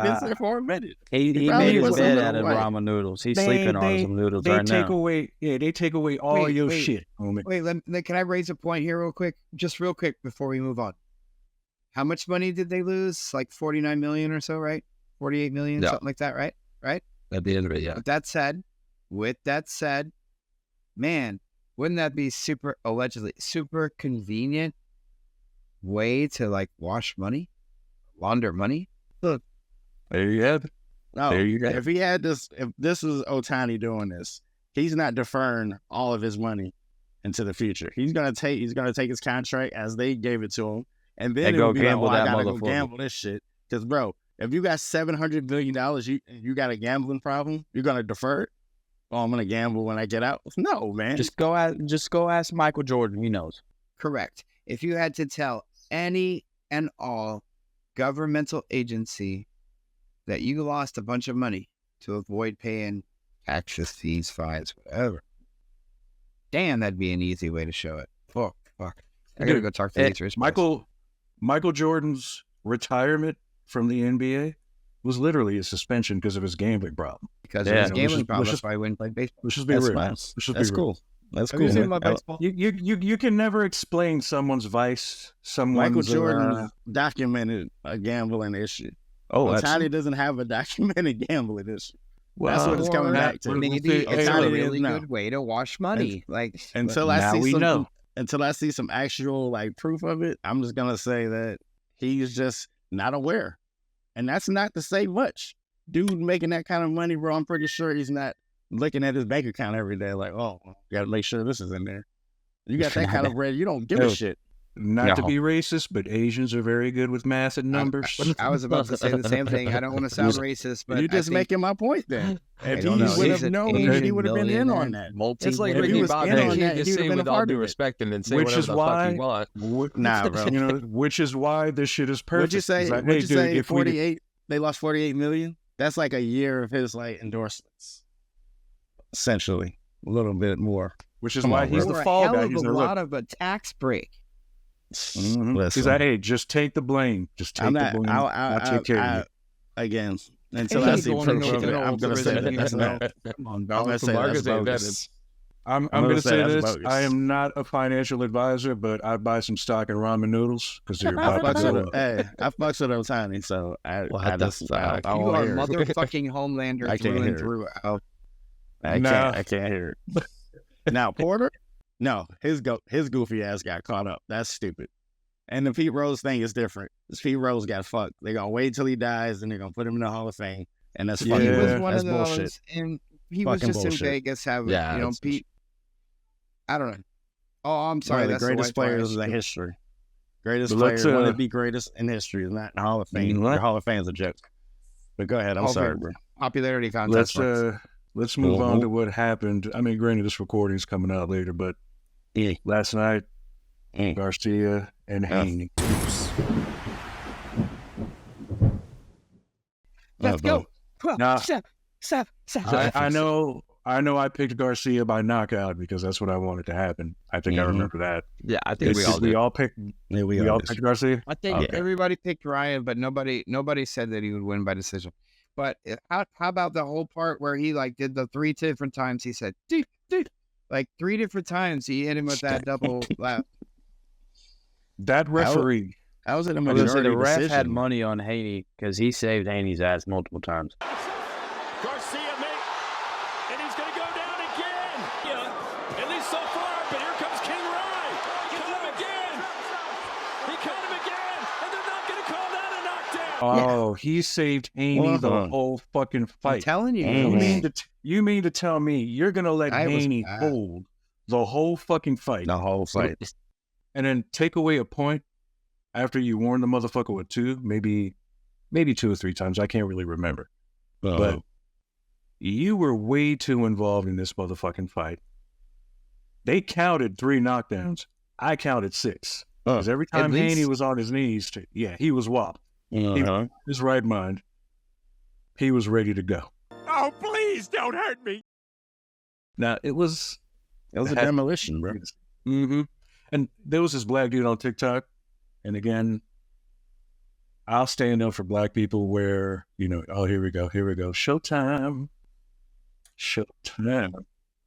this for a minute. He made his bed out of ramen noodles. He's sleeping on some noodles right now. They take away all your shit, homie. Wait, can I raise a point here real quick? Just real quick before we move on. How much money did they lose? Like 49 million or so, right? 48 million, something like that, right? Right? At the end of it, yeah. With that said, man, wouldn't that be allegedly super convenient way to like wash money, launder money? Look, there you have it. No, if this is Ohtani doing this, he's not deferring all of his money into the future. He's gonna take his contract as they gave it to him, and then go gamble I gotta go gamble this shit. Because bro, if you got $700 billion, you got a gambling problem, you're gonna defer it. Oh, I'm gonna gamble when I get out. No, man. Just go ask Michael Jordan. He knows. Correct. If you had to tell any and all governmental agency that you lost a bunch of money to avoid paying taxes, fees, fines, whatever, damn, that'd be an easy way to show it. Fuck. I gotta go talk to these Michael Jordan's retirement from the NBA was literally a suspension because of his gambling problem. Because of his gambling problem, that's why he wouldn't play baseball. Let's just be real. That's cool. That's cool. Have you seen my baseball? You can never explain someone's vice. Michael Jordan documented a gambling issue. Ohtani doesn't have a documented gambling issue. Well, that's what it's coming back to. Maybe it's a really good way to wash money. Until I see some actual like proof of it, I'm just gonna say that he's just not aware. And that's not to say much. Dude making that kind of money, bro, I'm pretty sure he's not looking at his bank account every day like, oh, got to make sure this is in there. You got that kind of bread, you don't give a shit. not to be racist, but Asians are very good with math and numbers. I was about to say the same thing. I don't want to sound racist, but you're just making my point then. If he would have known, he would have been in on that. It's like Ricky Bobby. You just say with all due respect and then say whatever the fuck you want. Nah, bro. You know, which is why this shit is perfect. Would you say? Like, would you say 48? They lost 48 million. That's like a year of his like endorsements, essentially, a little bit more. Which is why he's the fall guy. He's a lot of a tax break. He's like, hey, just take the blame. Just take the blame. I'll take care of you. Again, until I see proof of it, I'm going to say that that's not. I'm going to say that's bogus. I'm going to say this. I am not a financial advisor, but I buy some stock in ramen noodles because they're about to go up. Hey, I fucks with Ohtani, so I just you are motherfucking Homelander through and through. I can't hear it. Now Porter, no, his goofy ass got caught up. That's stupid. And the Pete Rose thing is different. This Pete Rose got fucked. They're gonna wait till he dies, and they're gonna put him in the Hall of Fame, and that's fucking. He was one of those, and he was just in Vegas having, Pete. I don't know. Oh, I'm sorry. One of the greatest players in history. Greatest player, one of the greatest in history, is not in the Hall of Fame. The Hall of Fame is a joke. But go ahead. I'm sorry, bro. Popularity contest. Let's move on to what happened. I mean, granted, this recording is coming out later, but last night, Garcia and Haney. Let's go. Now, I know I picked Garcia by knockout because that's what I wanted to happen. I think I remember that. Yeah, I think we all picked. We all picked Garcia. I think everybody picked Ryan, but nobody said that he would win by decision. But how about the whole part where he like did the 3 different times he said, dude, like 3 different times he hit him with that double lap. That referee. How was it a majority the ref decision? had money on Haney because he saved Haney's ass multiple times. Garcia and he's going to go down again. Yeah, at least so far, but here comes King Rye. He caught him again, and they're not going to call that a knockdown. Oh, he saved Haney the whole fucking fight. I'm telling you. You mean to tell me you're going to let Haney hold the whole fucking fight? The whole fight. And then take away a point after you warned the motherfucker with 2, maybe 2 or 3 times. I can't really remember. But you were way too involved in this motherfucking fight. They counted 3 knockdowns. I counted 6. Because every time Haney was on his knees, he was whopped. His right mind. He was ready to go. Oh, please don't hurt me. Now, it was a demolition, bro. Mm-hmm. And there was this black dude on TikTok. And again, I'll stand up for black people where, oh, here we go. Showtime.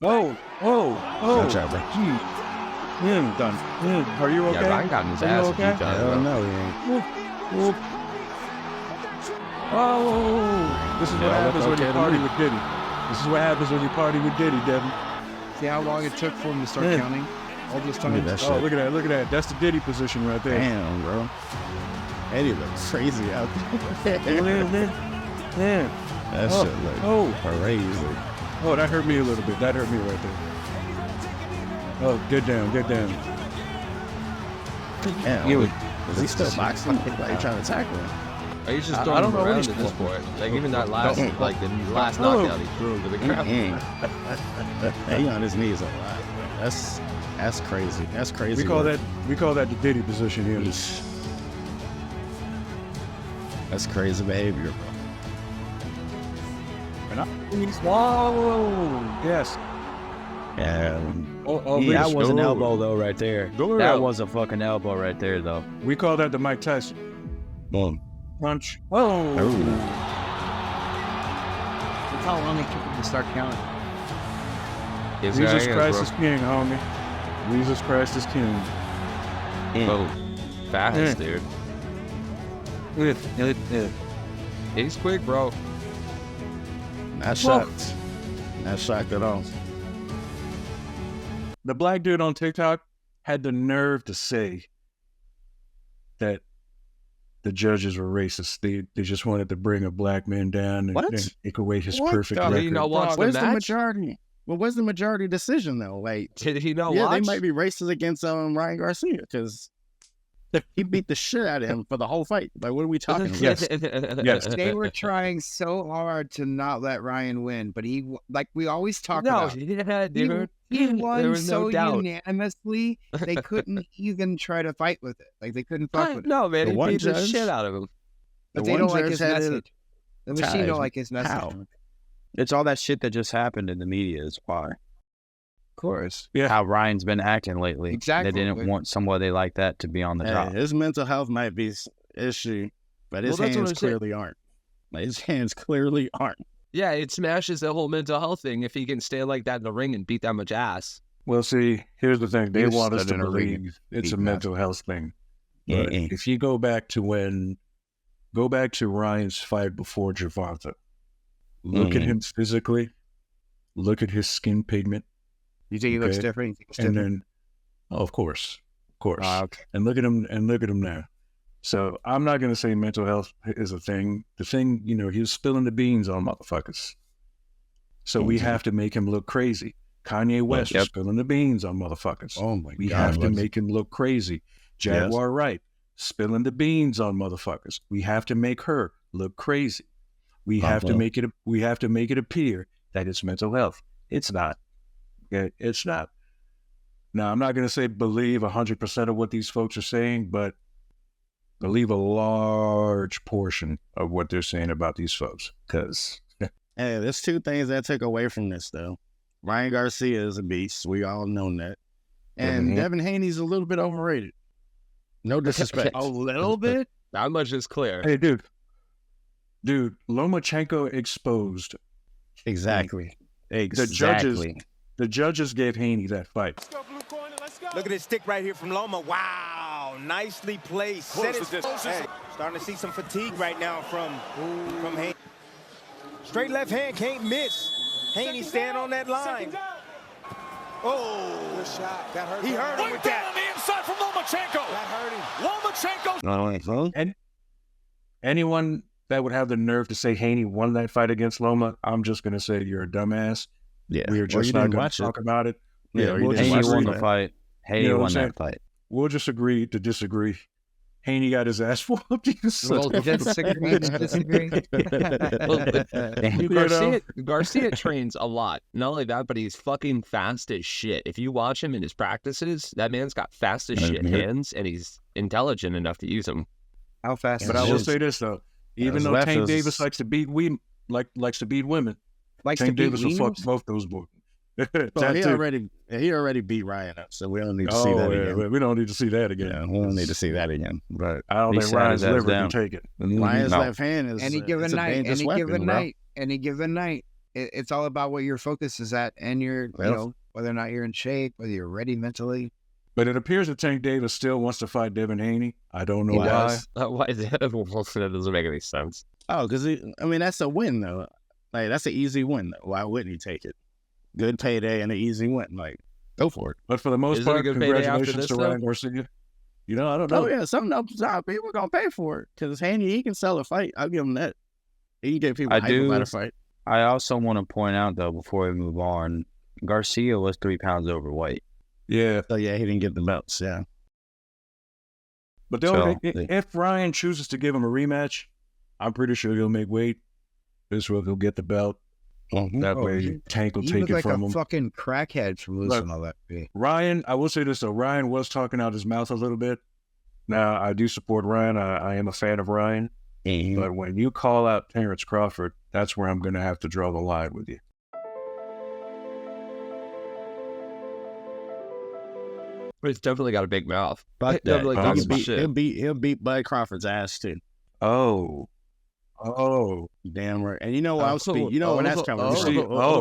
Oh. Watch out, bro. Done. Are you okay? Yeah, Ryan got in his ass. Okay? No, he ain't. Oh, this is what happens when you party with Diddy. This is what happens when you party with Diddy, Devin. See how long it took for him to start counting all those times? Look at that. That's the Diddy position right there. Damn, bro. Eddie looks crazy out there. Yeah. That shit looks crazy. Oh, that hurt me a little bit. That hurt me right there. Oh, get down. Damn, is he still boxing? Why are you trying to tackle him? He's just throwing him around at this point. Like, even that last, the last knockout he threw him to the ground. He on his knees a lot. That's crazy. That's crazy. We call that the Diddy position here. That's crazy behavior, bro. Whoa! Yes. That was an elbow though, right there. That was a fucking elbow right there, though. We call that the Mike Tyson. Boom. Punch. Whoa! That's how long it took him to start counting. Jesus Christ is king, homie. Jesus Christ is king. Oh, fast, dude. He's quick, bro. Not shocked. Not shocked at all. The black dude on TikTok had the nerve to say that the judges were racist. They just wanted to bring a black man down and take away his perfect record. Where's the majority? Well, where's the majority decision though? Like, did he not watch? watch? They might be racist against Ryan Garcia because He beat the shit out of him for the whole fight. Like, what are we talking about? Yes. They were trying so hard to not let Ryan win, but he, like we always talk about, dude. he won There was so no doubt. unanimously, they couldn't even try to fight with it. Like, they couldn't fuck with it. No, man, The he one beat the judge- shit out of him. But The they one don't like judge his had it message. The machine tied. don't like his message. How? Of It's all that shit that just happened in the media is why. course. Yeah. How Ryan's been acting lately. Exactly. They didn't want somebody like that to be on the top. His mental health might be issue, but his Well, that's what hands I'm saying. clearly aren't. Like, his hands clearly aren't. Yeah, it smashes the whole mental health thing if he can stand like that in the ring and beat that much ass. Well, see, here's the thing. They He was want us stood to in a ring believe it's beating a mental health thing. But if you go back to Ryan's fight before Gervonta, look at him physically, look at his skin pigment. You think he looks different? You think it's And different? then, of course. Okay. And look at him now. So I'm not going to say mental health is a thing. The thing, he was spilling the beans on motherfuckers. So we have to make him look crazy. Kanye West is spilling the beans on motherfuckers. Oh my We God. have to make him look crazy. Jaguar Wright, spilling the beans on motherfuckers. We have to make her look crazy. We have to make it appear that it's mental health. It's not. Okay? It's not. Now, I'm not going to say believe 100% of what these folks are saying, but believe a large portion of what they're saying about these folks. Because Hey, there's two things that I took away from this, though. Ryan Garcia is a beast. We all know that. And Devin Haney's a little bit overrated. No disrespect. A little bit? That much is clear. hey, dude, Lomachenko exposed. Exactly. The judges gave Haney that fight. Look at this stick right here from Loma. Wow, nicely placed. Hey, starting to see some fatigue right now from Haney. Straight left hand, can't miss. Haney stand on that line. Oh, good shot. That hurt. He hurt him with that. On the inside from Lomachenko. That hurt him. Lomachenko. And anyone that would have the nerve to say Haney won that fight against Loma, I'm just going to say you're a dumbass. Yeah. We're just not going to talk about it. Yeah, we'll just Haney won agree. the fight. Haney won that fight. We'll just agree to disagree. Haney got his ass whooped. Well, disagree to disagree. Garcia trains a lot. Not only that, but he's fucking fast as shit. If you watch him in his practices, that man's got fast as shit hands, and he's intelligent enough to use them. How fast? But I will say this though, even though Tank Davis likes to beat women, Tank Davis will fuck both those boys. Well, he already beat Ryan up, so we don't need to see that again. We don't need to see that again. Yeah, we don't need to see that again. But I don't think Ryan's liver can take it. Ryan's left hand is Any given night, any given night, it's all about what your focus is at, and you know, whether or not you're in shape, whether you're ready mentally. But it appears that Tank Davis still wants to fight Devin Haney. I don't know why. Why is that? That doesn't make any sense. Oh, because that's a win though. Like, that's an easy win though. Why wouldn't he take it? Good payday and an easy win. Like, go for it. But for the most part, congratulations to Ryan Garcia. I don't know. Oh yeah, some people gonna pay for it because Haney, he can sell a fight. I'll give him that. He can get people hype about a fight. I also want to point out though, before we move on, Garcia was 3 pounds overweight. Yeah. So yeah, he didn't get the belts. Yeah. But if Ryan chooses to give him a rematch, I'm pretty sure he'll make weight. Israel will get the belt. That way, Tank will take it from him. Like a fucking crackhead from losing all that. Ryan, I will say this though, Ryan was talking out his mouth a little bit. Now, I do support Ryan. I am a fan of Ryan. But when you call out Terrence Crawford, that's where I'm going to have to draw the line with you. He's definitely got a big mouth. He'll beat Bud Crawford's ass too. Oh, damn right. And you know what else? You know where that's coming from.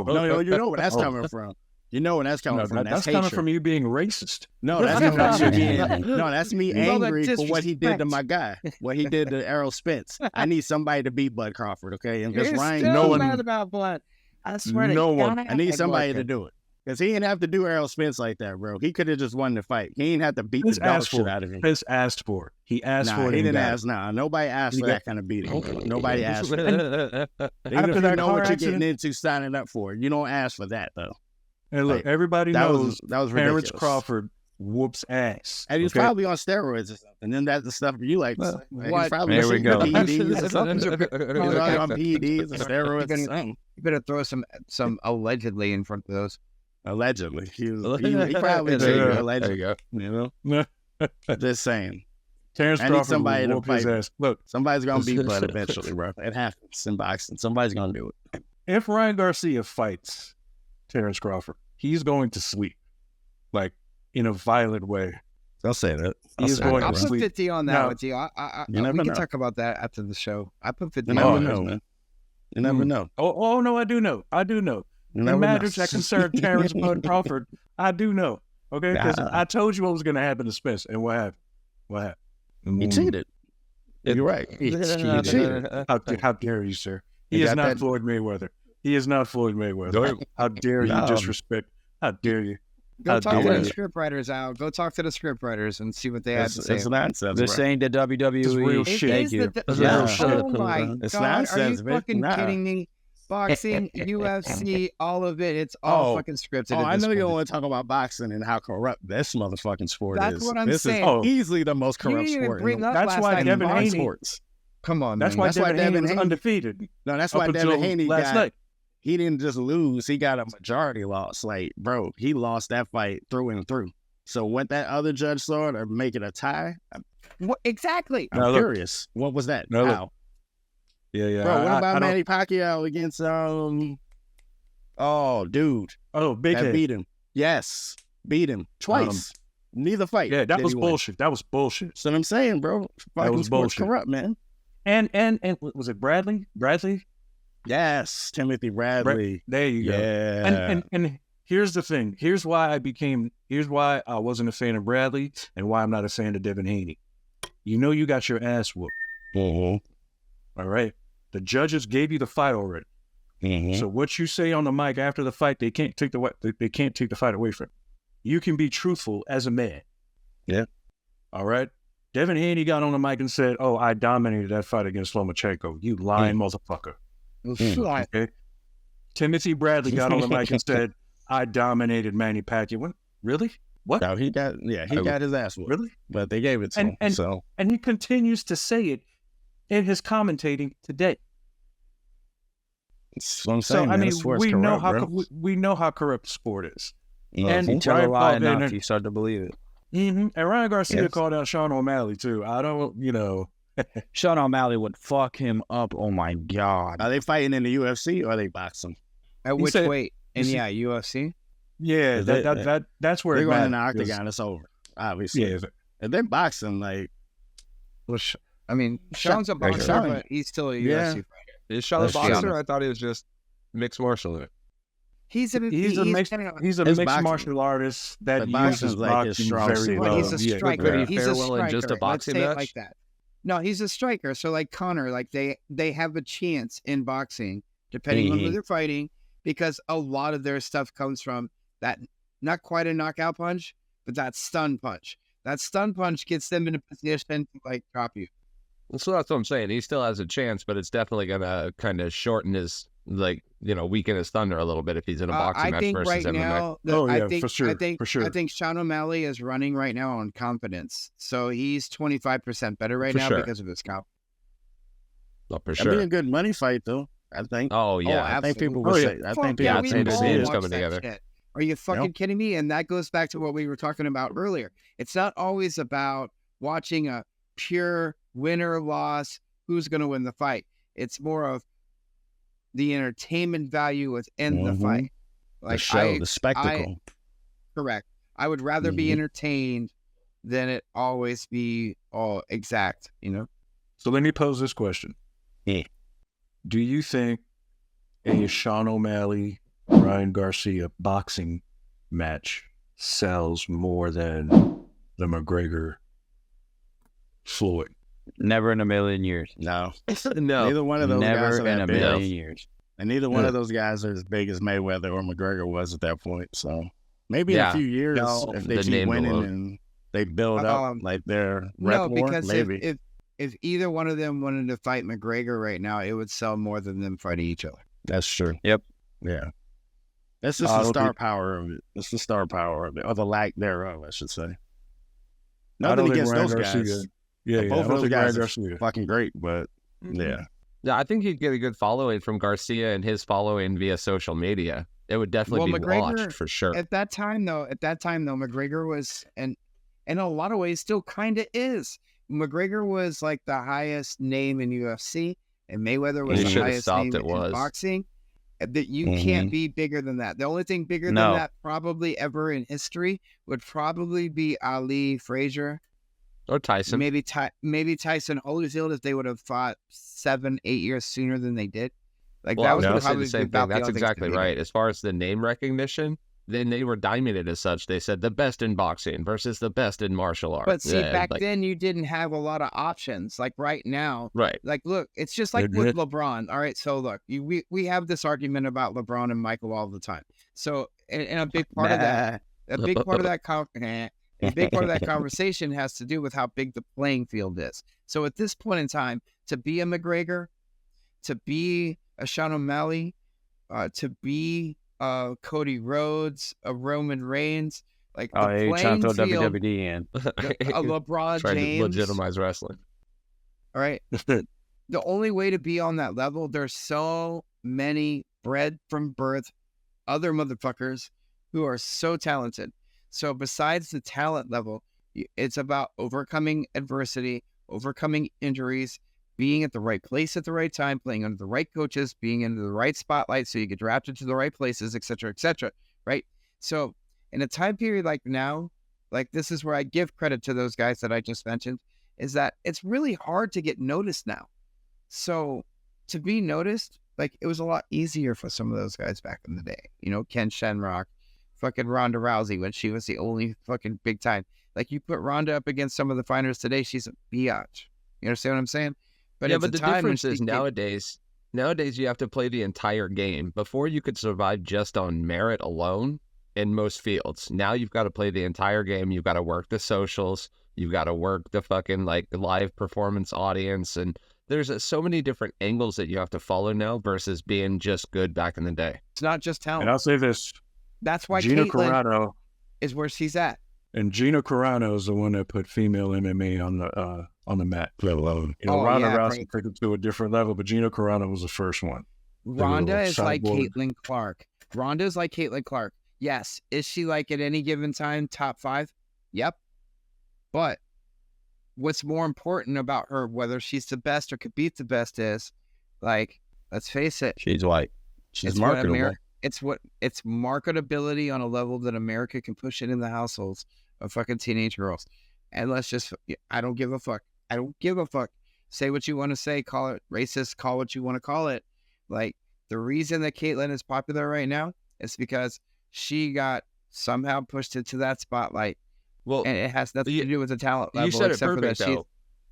No, you know where that's coming from. You know where that's coming from. That's coming from you being racist. No, that's coming from you being. No, that's me angry for what he did to my guy. What he did to Errol Spence. I need somebody to beat Bud Crawford, okay? And because Ryan, no one mad about Bud. I swear to God, I need somebody to do it. Because he didn't have to do Errol Spence like that, bro. He could have just won the fight. He didn't have to beat the dog shit out of him. He asked for it. He asked for it. He didn't ask. Nobody asked for that kind of beating. Nobody asked for it. Even if you know what you're getting into signing up for, you don't ask for that, though. And look, everybody knows Terrence Crawford whoops ass. And he's probably on steroids or something. And then that's the stuff you like. What? There we go. PEDs or something. He's on PEDs or You steroids. You better throw some allegedly in front of those. Allegedly. He probably did. Allegedly. There you go. Just saying. Terrence I need Crawford somebody to whoop his fight. ass. Look, somebody's gonna beat Bud eventually, bro. It happens in boxing. Somebody's gonna do it. If Ryan Garcia fights Terrence Crawford, he's going to sleep, like in a violent way. I'll say that. I'll put 50 on that No. with you. We never can know. talk about that after the show. I put 50 You on never that. know, man. You never know. Oh no, I do know. You In never matters know. that concern Terrence Bud Crawford, I do know. Okay, because I told you what was going to happen to Spence, and what happened? What happened? He cheated. You're right. He cheated. How dare you, sir? He He is got not that- Floyd Mayweather. He is not Floyd Mayweather. How dare you No. disrespect? How dare you? Go How talk to dare the you? script writers, Al. Go talk to the script writers and see what they have to say. It's nonsense. This bro. ain't the WWE. real It shit. is Thank you. the- That's Yeah. real shit. Oh my It's God! Are you nonsense, bitch. fucking Nah. kidding me? Boxing, UFC, all of it. It's all fucking scripted. Oh, at I this know you don't point. want to talk about boxing and how corrupt this motherfucking sport That's is. what I'm this saying. is easily the most You corrupt didn't even sport. bring up That's last why night Devin in Haney- sports. Come on, That's man. why That's why Devin Haney Devin was Haney- undefeated. No, that's up why until Devin Haney last night. He didn't just lose. He got a majority loss. Like, bro, he lost that fight through and through. So what that other judge saw to make it a tie, What, exactly. I'm Now, look. curious. What was that? Now, look. How? Yeah. Bro, what I about don't- Manny Pacquiao against oh, dude. Oh, big That head. beat him. Yes. Beat him twice. Neither fight. Yeah, that did was he win. bullshit. That was bullshit. That's what I'm saying, bro. Fucking was sport's bullshit. corrupt, man. And was it Bradley? Bradley? Yes, Timothy Bradley. There you go. Yeah. And here's the thing. Here's why I wasn't a fan of Bradley and why I'm not a fan of Devin Haney. You know you got your ass whooped. Mm-hmm. All right. The judges gave you the fight already. Mm-hmm. So what you say on the mic after the fight, they can't take the fight away from you. You can be truthful as a man. Yeah. All right. Devin Haney got on the mic and said, "Oh, I dominated that fight against Lomachenko. You lying motherfucker." Okay. Timothy Bradley got on the mic and said, "I dominated Manny Pacquiao." What? Really? What? No, he got his ass whooped. Really? But they gave it to him. So And he continues to say it in his commentating today. that's what I'm So saying. I man. mean, This sport's we know corrupt, how bro. we know how corrupt the sport is. Mhm. You tell a Ryan lie called enough, in- you start to believe it. And Ryan Garcia Yes. called out Sean O'Malley too. I don't, Sean O'Malley would fuck him up. Oh my God. Are they fighting in the UFC or are they boxing? At He which said- weight? And he yeah, UFC. yeah, Is it- that's where They're it going in the matters. octagon. It's over. Obviously. Yeah, If they're boxing, like, I mean, Sean's a boxer, Sean. but he's still a Yeah. UFC fighter. Is Sean a Let's be boxer? honest. I thought he was just mixed martial art. He's a He's a mixed he's It's mixed boxing. martial artist that But boxing's uses like his boxing strong very suit. well. He's a Yeah, striker. Pretty He's a fair, striker. in just a boxing Let's say it match? like that. No, he's a striker. So like Connor, like they have a chance in boxing, depending on who they're fighting, because a lot of their stuff comes from that, not quite a knockout punch, but that stun punch. That stun punch gets them in a position to like drop you. So that's what I'm saying. He still has a chance, but it's definitely gonna kind of shorten his, weaken his thunder a little bit if he's in a boxing I match think versus right MMA. now, Oh, I yeah, think, for sure, I think, for sure. I think Sean O'Malley is running right now on confidence. So he's 25% better right For now sure. because of his confidence. Oh, for that'd be sure. a good money fight, though. I think. Oh yeah. I think people absolutely. would say. I Fuck think yeah, people we would all say it it. is watch coming that together. shit. Are you fucking Yep. kidding me? And that goes back to what we were talking about earlier. It's not always about watching a pure winner loss, who's going to win the fight. It's more of the entertainment value within the fight. The show, the spectacle. Correct. I would rather be entertained than it always be all exact, So let me pose this question. Yeah. Do you think a Sean O'Malley, Ryan Garcia boxing match sells more than the McGregor Floyd? Never in a million years. No. No. Neither one of those guys Never are in that a big. million years. And neither one of those guys are as big as Mayweather or McGregor was at that point. So maybe in Yeah. a few years, No, if they the keep name winning alone. and they build up like their No, rep more, because maybe. if either one of them wanted to fight McGregor right now, it would sell more than them fighting each other. That's true. Yep. Yeah. That's just the star power of it. That's the star power of it, or the lack thereof, I should say. Nothing against those guys. Yeah, both of those guys are Garcia. fucking great, but yeah. Yeah, I think he'd get a good following from Garcia and his following via social media. It would definitely be watched for sure. At that time though, McGregor was, and in a lot of ways still kind of is. McGregor was like the highest name in UFC, and Mayweather was the highest name in boxing. That you can't be bigger than that. The only thing bigger than that probably ever in history would probably be Ali, Frazier, or Tyson. Maybe Tyson Holyfield if they would have fought 7-8 years sooner than they did. Like that was probably the same thing. That's exactly right. As far as the name recognition, then they were diming it as such. They said the best in boxing versus the best in martial arts. But see, back then you didn't have a lot of options. Like right now, like look, it's just like with LeBron. All right, so look, we have this argument about LeBron and Michael all the time. So, and a big part of that, a big part of that conversation has to do with how big the playing field is. So at this point in time, to be a McGregor, to be a Sean O'Malley, to be Cody Rhodes, a Roman Reigns, like the playing field, WWE in. a LeBron trying James, to legitimize wrestling. All right, the only way to be on that level, there's so many bred from birth other motherfuckers who are so talented. So besides the talent level, it's about overcoming adversity, overcoming injuries, being at the right place at the right time, playing under the right coaches, being in the right spotlight so you get drafted to the right places, et cetera, right? So in a time period like now, like this is where I give credit to those guys that I just mentioned, is that it's really hard to get noticed now. So to be noticed, like it was a lot easier for some of those guys back in the day. You know, Ken Shamrock, fucking Ronda Rousey when she was the only fucking big time. Like you put Ronda up against some of the fighters today, she's a biatch. You understand what I'm saying? But the difference is nowadays you have to play the entire game. Before you could survive just on merit alone in most fields. Now you've got to play the entire game. You've got to work the socials. You've got to work the fucking like live performance audience. And there's so many different angles that you have to follow now versus being just good back in the day. It's not just talent. And I'll say this. That's why Gina Caitlyn Carano is where she's at. And Gina Carano is the one that put female MMA on the mat, let alone. You know, Ronda Rousey took it to a different level, but Gina Carano was the first one. Ronda is like Caitlin Clark. Ronda is like Caitlin Clark. Yes. Is she like at any given time top 5? Yep. But what's more important about her, whether she's the best or could beat the best, is like, let's face it. She's white. She's marketable. It's marketability on a level that America can push it in the households of fucking teenage girls. And let's just, I don't give a fuck. I don't give a fuck. Say what you want to say. Call it racist. Call what you want to call it. Like, the reason that Caitlyn is popular right now is because she got somehow pushed into that spotlight. Well, and it has nothing to do with the talent level. You said it perfect, though.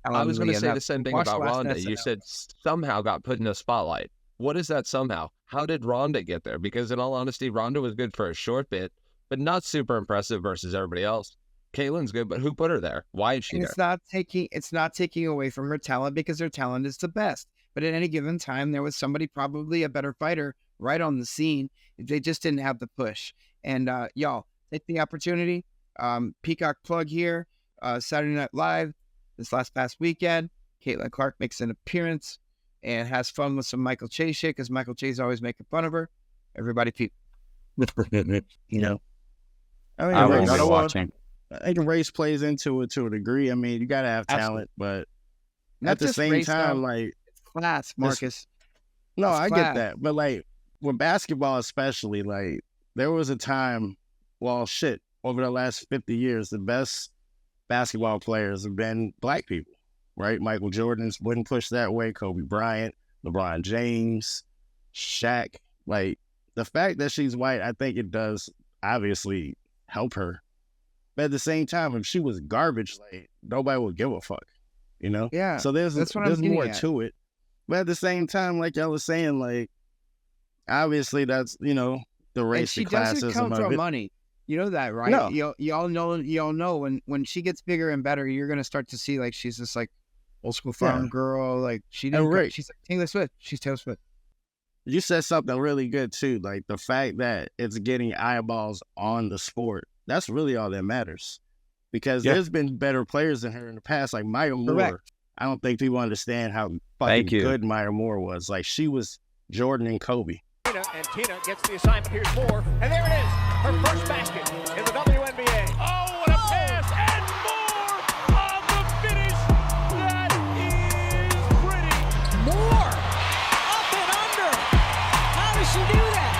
I was going to say the same thing about Ronda. You said somehow got put in a spotlight. What is that somehow? How did Ronda get there? Because in all honesty, Ronda was good for a short bit, but not super impressive versus everybody else. Caitlyn's good, but who put her there? Why is she there? It's not taking away from her talent because her talent is the best. But at any given time, there was somebody probably a better fighter right on the scene. They just didn't have the push. And y'all, take the opportunity. Peacock plug here. Saturday Night Live this past weekend. Caitlin Clark makes an appearance and has fun with some Michael Che shit because Michael Che's always making fun of her. Everybody peep. You know? I was watching. I think race plays into it to a degree. I mean, you got to have talent, but at the same time, like... It's class, Marcus. No, I get that. But, like, with basketball especially, like, there was a time, well, shit, over the last 50 years, the best basketball players have been black people, right? Michael Jordan wouldn't push that way. Kobe Bryant, LeBron James, Shaq. Like, the fact that she's white, I think it does obviously help her. But at the same time, if she was garbage, like, nobody would give a fuck, you know? Yeah. So there's more to it. But at the same time, like y'all was saying, like, obviously that's, you know, the race, the classism of it. And she doesn't come from money. You know that, right? No. Y'all know when she gets bigger and better, you're going to start to see, like, she's this, like, old school farm girl. Like, she's like Taylor Swift. She's Taylor Swift. You said something really good too, like the fact that it's getting eyeballs on the sport. That's really all that matters, because there's been better players than her in the past, like Maya Moore. I don't think people understand how fucking good Maya Moore was. Like, she was Jordan and Kobe. And Tina gets the assignment. Here's Moore, and there it is, her first basket in the WNBA. Oh, what a pass, and Moore on the finish. That is pretty. Moore, up and under. How does she do that?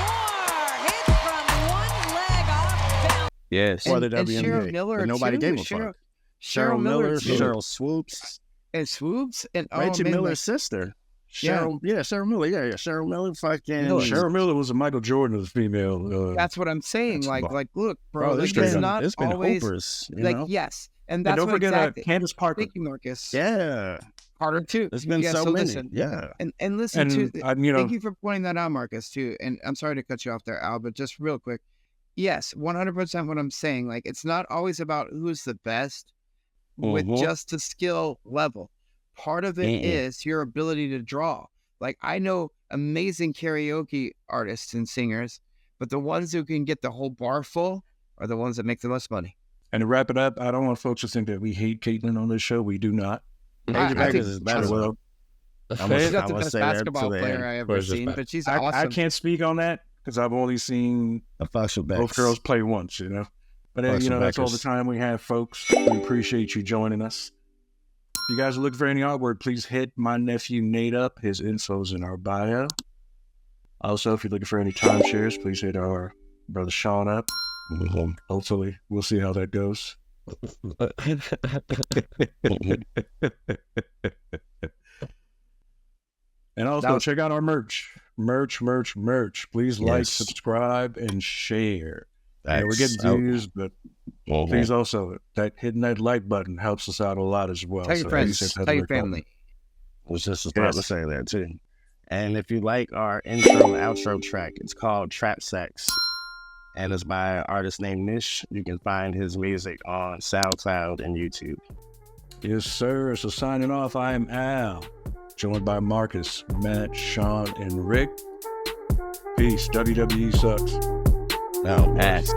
Moore hits from one leg off down. Yes. And Cheryl Miller, but nobody gave a fuck. Cheryl Miller, Cheryl Swoops. And Swoops, and Reggie Miller's sister. Cheryl Miller, Cheryl Miller, fucking. Cheryl Miller was a Michael Jordan of the female. That's what I'm saying. Like, look, bro, it's been always hoopers, like, know? Yes, and that's don't what forget Candace Parker. Thank you, Marcus. Yeah, Carter too. There's been so many. Listen, yeah, and listen to. Thank you for pointing that out, Marcus, too. And I'm sorry to cut you off there, Al, but just real quick. Yes, 100% what I'm saying. Like, it's not always about who's the best with just the skill level. Part of it is your ability to draw. Like, I know amazing karaoke artists and singers, but the ones who can get the whole bar full are the ones that make the most money. And to wrap it up, I don't want folks to think that we hate Caitlyn on this show. We do not. Asia Beggars is better. Well, she's not the best basketball player I ever seen, but she's awesome. I can't speak on that because I've only seen both girls play once, you know. But, that's all the time we have, folks. We appreciate you joining us. If you guys are looking for any artwork, please hit my nephew Nate up. His info's in our bio. Also, if you're looking for any timeshares, please hit our brother Sean up. Hopefully, we'll see how that goes. And also, check out our merch. Merch. Please like, subscribe, and share. We're getting views, but please also, hitting that like button helps us out a lot as well. Tell your friends, tell your family. I was just about to say that too. And if you like our intro and outro track, it's called Trap Sex. And it's by an artist named Nish. You can find his music on SoundCloud and YouTube. Yes, sir. So signing off, I am Al, joined by Marcus, Matt, Sean, and Rick. Peace. WWE sucks. No, ass.